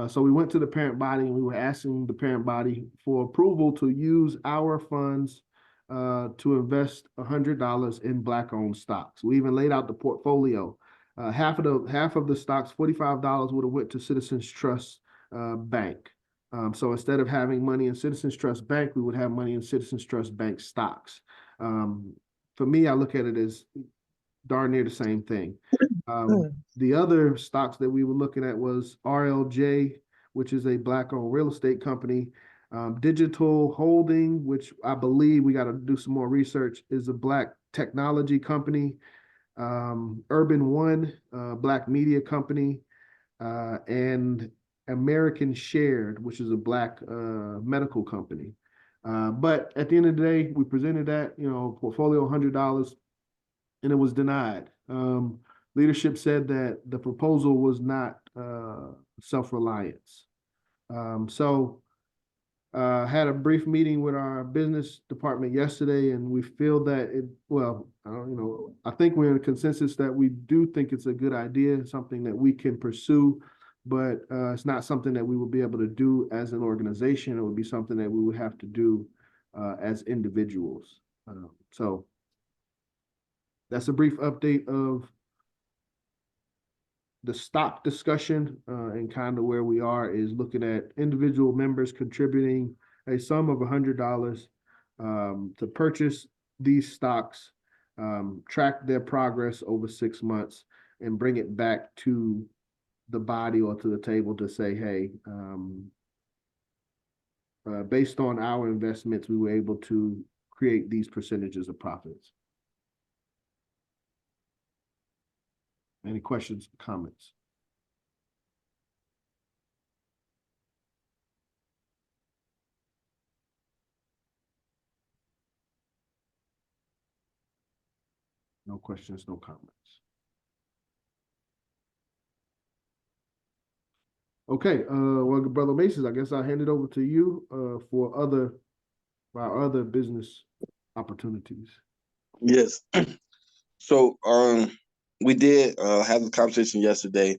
So we went to the parent body and we were asking the parent body for approval to use our funds to invest $100 in Black-owned stocks. We even laid out the portfolio. Half of the stocks, $45 would have went to Citizens Trust Bank. So instead of having money in Citizens Trust Bank, we would have money in Citizens Trust Bank stocks. For me, I look at it as darn near the same thing. The other stocks that we were looking at was RLJ, which is a Black-owned real estate company. Digital Holding, which I believe we got to do some more research, is a Black technology company. Urban One, Black media company, and American Shared, which is a Black medical company. But at the end of the day, we presented that, portfolio $100, and it was denied. Leadership said that the proposal was not self-reliance. So had a brief meeting with our business department yesterday, and we feel that I think we're in a consensus that we do think it's a good idea, something that we can pursue, but it's not something that we will be able to do as an organization. It would be something that we would have to do as individuals. So that's a brief update of the stock discussion, and kind of where we are is looking at individual members contributing a sum of $100 to purchase these stocks, track their progress over 6 months, and bring it back to the body or to the table to say, hey, based on our investments, we were able to create these percentages of profits. Any questions, comments? No questions, no comments. Okay, well, Brother Masons, I guess I'll hand it over to you for our other business opportunities. Yes. So we did have the conversation yesterday.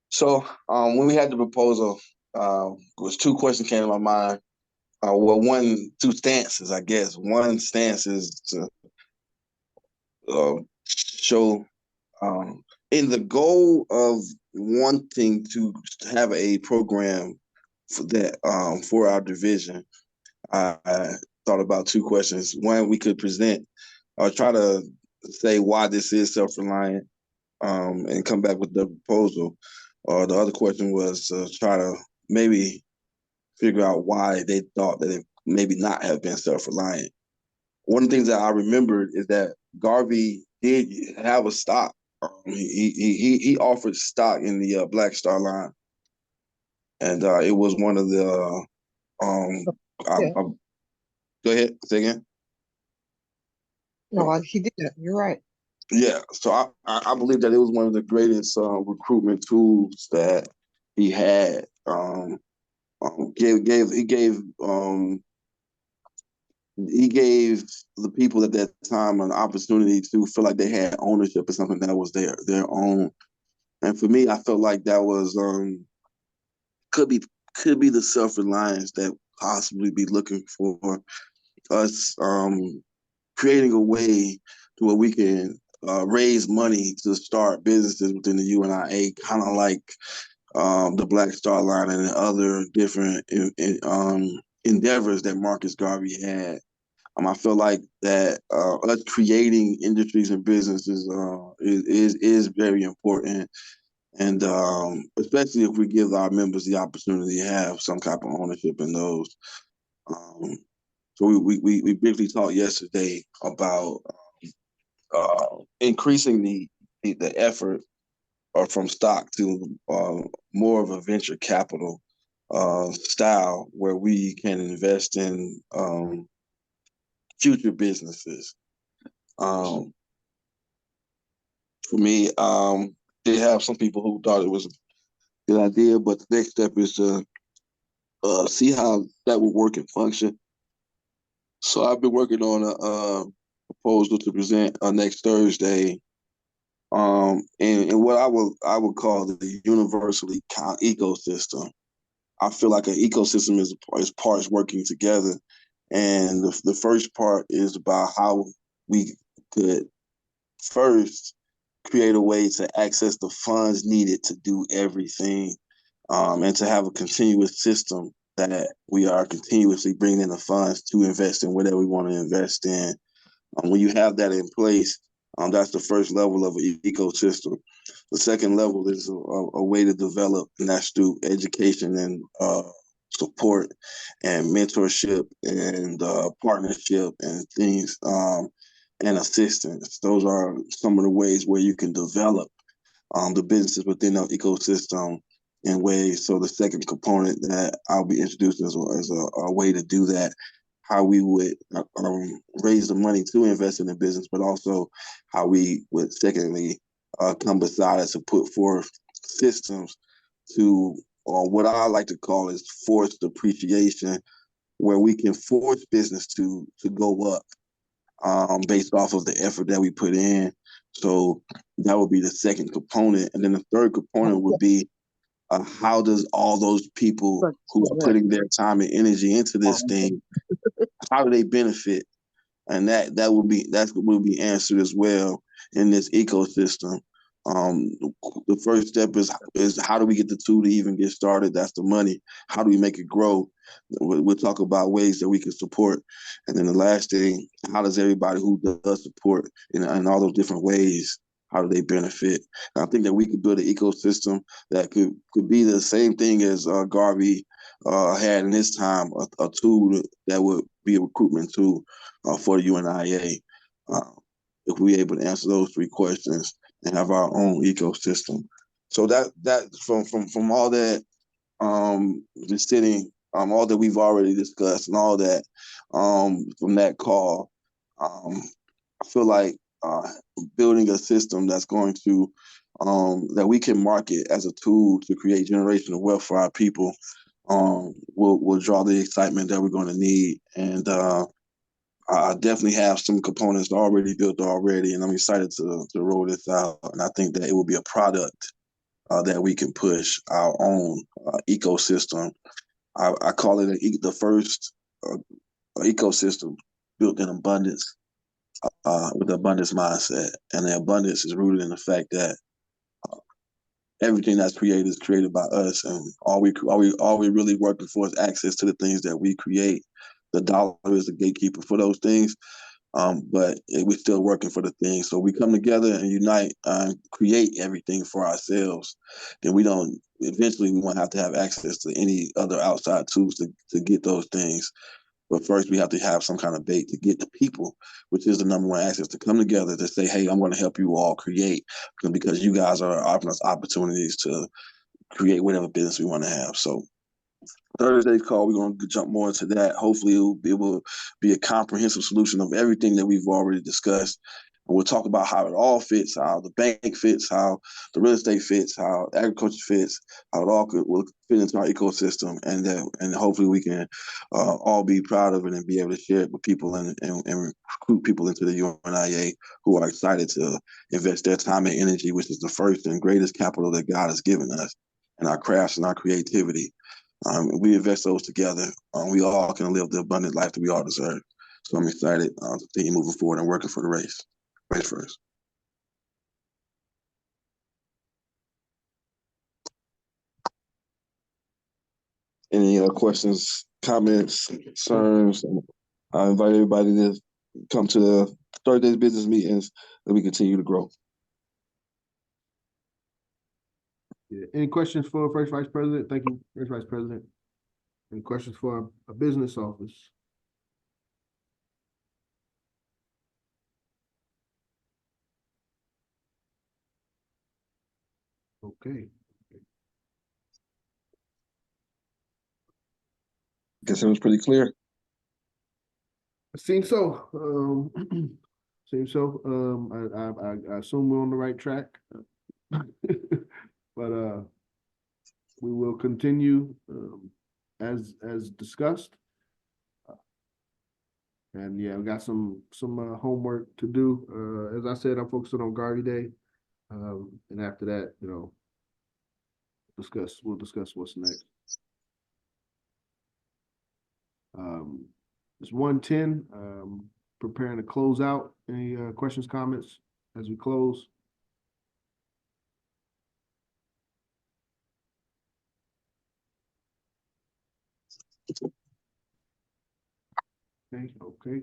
So when we had the proposal, was two questions came to my mind. Two stances, I guess. One stance is to show in the goal of wanting to have a program for that for our division. I thought about two questions. One, we could present or try to say why this is self-reliant, and come back with the proposal. Or the other question was to try to maybe figure out why they thought that it maybe not have been self-reliant. One of the things that I remembered is that Garvey did have a stock. He offered stock in the Black Star line, and it was one of the. Go ahead. Say again. No, he did that. You're right. Yeah, so I believe that it was one of the greatest recruitment tools that he had. He gave the people at that time an opportunity to feel like they had ownership of something that was their own. And for me, I felt like that was could be the self-reliance that possibly be looking for us, creating a way to where we can raise money to start businesses within the UNIA, kind of like the Black Star Line and other different endeavors that Marcus Garvey had. I feel like that us creating industries and businesses is very important. And especially if we give our members the opportunity to have some type of ownership in those. So we briefly talked yesterday about increasing the effort from stock to more of a venture capital style where we can invest in future businesses. For me, they have some people who thought it was a good idea, but the next step is to see how that will work and function. So I've been working on a proposal to present next Thursday, and what I would call the universally count ecosystem. I feel like an ecosystem is parts working together, and the first part is about how we could first create a way to access the funds needed to do everything, and to have a continuous system that we are continuously bringing in the funds to invest in whatever we want to invest in. When you have that in place, that's the first level of an ecosystem. The second level is a way to develop, and that's through education and support and mentorship and partnership and things, and assistance. Those are some of the ways where you can develop the businesses within the ecosystem in ways. So the second component that I'll be introducing as a way to do that, how we would raise the money to invest in the business, but also how we would secondly come beside us to put forth systems to, or what I like to call is forced depreciation, where we can force business to go up based off of the effort that we put in. So that would be the second component. And then the third component would be how does all those people who are putting their time and energy into this thing, how do they benefit? And that will be answered as well in this ecosystem. The first step is how do we get the tool to even get started? That's the money. How do we make it grow? We'll talk about ways that we can support. And then the last thing, how does everybody who does support in all those different ways, how do they benefit? And I think that we could build an ecosystem that could be the same thing as Garvey had in his time, a tool that would be a recruitment tool for the UNIA. If we're able to answer those three questions and have our own ecosystem. So that from all that just sitting, all that we've already discussed and all that from that call, I feel like building a system that's going to that we can market as a tool to create generational wealth for our people will draw the excitement that we're going to need. And I definitely have some components already built already, and I'm excited to roll this out. And I think that it will be a product that we can push our own ecosystem. I call it the first ecosystem built in abundance, with the abundance mindset. And the abundance is rooted in the fact that everything that's created is created by us, and all we really working for is access to the things that we create. The dollar is the gatekeeper for those things, but we're still working for the things. So we come together and unite and create everything for ourselves. Then eventually we won't have to have access to any other outside tools to get those things. But first we have to have some kind of bait to get the people, which is the number one access, to come together to say, hey, I'm going to help you all create, because you guys are offering us opportunities to create whatever business we want to have. So Thursday's call, we're going to jump more into that. Hopefully it will be a comprehensive solution of everything that we've already discussed. And we'll talk about how it all fits, how the bank fits, how the real estate fits, how agriculture fits, how it all will fit into our ecosystem. And hopefully we can all be proud of it and be able to share it with people and recruit people into the UNIA who are excited to invest their time and energy, which is the first and greatest capital that God has given us, and our crafts and our creativity. We invest those together. We all can live the abundant life that we all deserve. So I'm excited to continue moving forward and working for the race. Race first. Any questions, comments, concerns? I invite everybody to come to the Thursday's business meetings that we continue to grow. Yeah. Any questions for First Vice President? Thank you, First Vice President. Any questions for a business office? Okay. Guess it was pretty clear. Seems so. Seems so. I assume we're on the right track. But we will continue as discussed. And yeah, we got some homework to do. As I said, I'm focusing on Garvey Day. And after that, you know, we'll discuss what's next. It's 1:10. Preparing to close out. Any questions, comments as we close? Okay.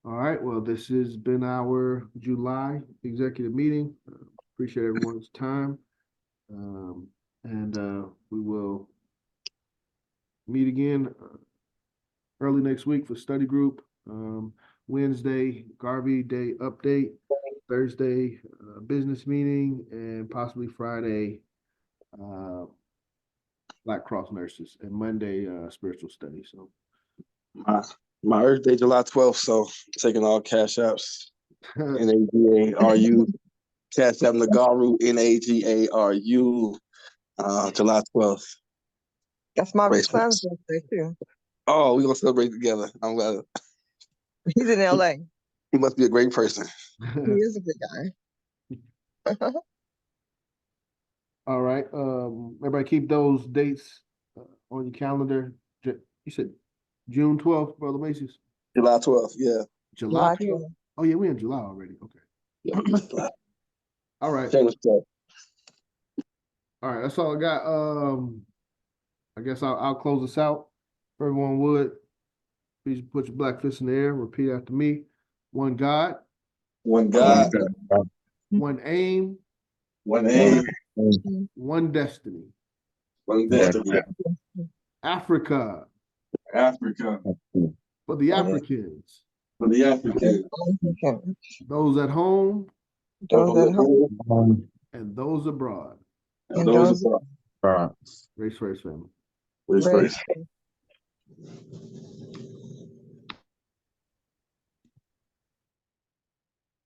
All right, well, this has been our July executive meeting. Appreciate everyone's time. And we will meet again early next week for study group. Wednesday, Garvey Day update. Thursday, business meeting, and possibly Friday, Black Cross nurses, and Monday, spiritual study. So My Earth Day, July 12th, so taking all cash apps. NAGARU, Cash App Nagaru, NAGARU, July 12th. That's my Race son's course. birthday too. Oh, we're gonna celebrate together. I'm glad. He's in LA. He must be a great person. He is a good guy. all right. Everybody keep those dates on your calendar. You said June 12th, Brother Macy's? July 12th, yeah. July July 12th? Oh yeah, we're in July already. Okay. Yeah. All right. Shameless plug. All right, that's all I got. I guess I'll close this out. If everyone would, please put your black fist in the air. Repeat after me. One God, One God, one aim, one aim, one destiny. one destiny. Africa Africa, for the Africans. for the Africans. Those at home Those at home and those abroad. And those abroad. Race, family. Race. race.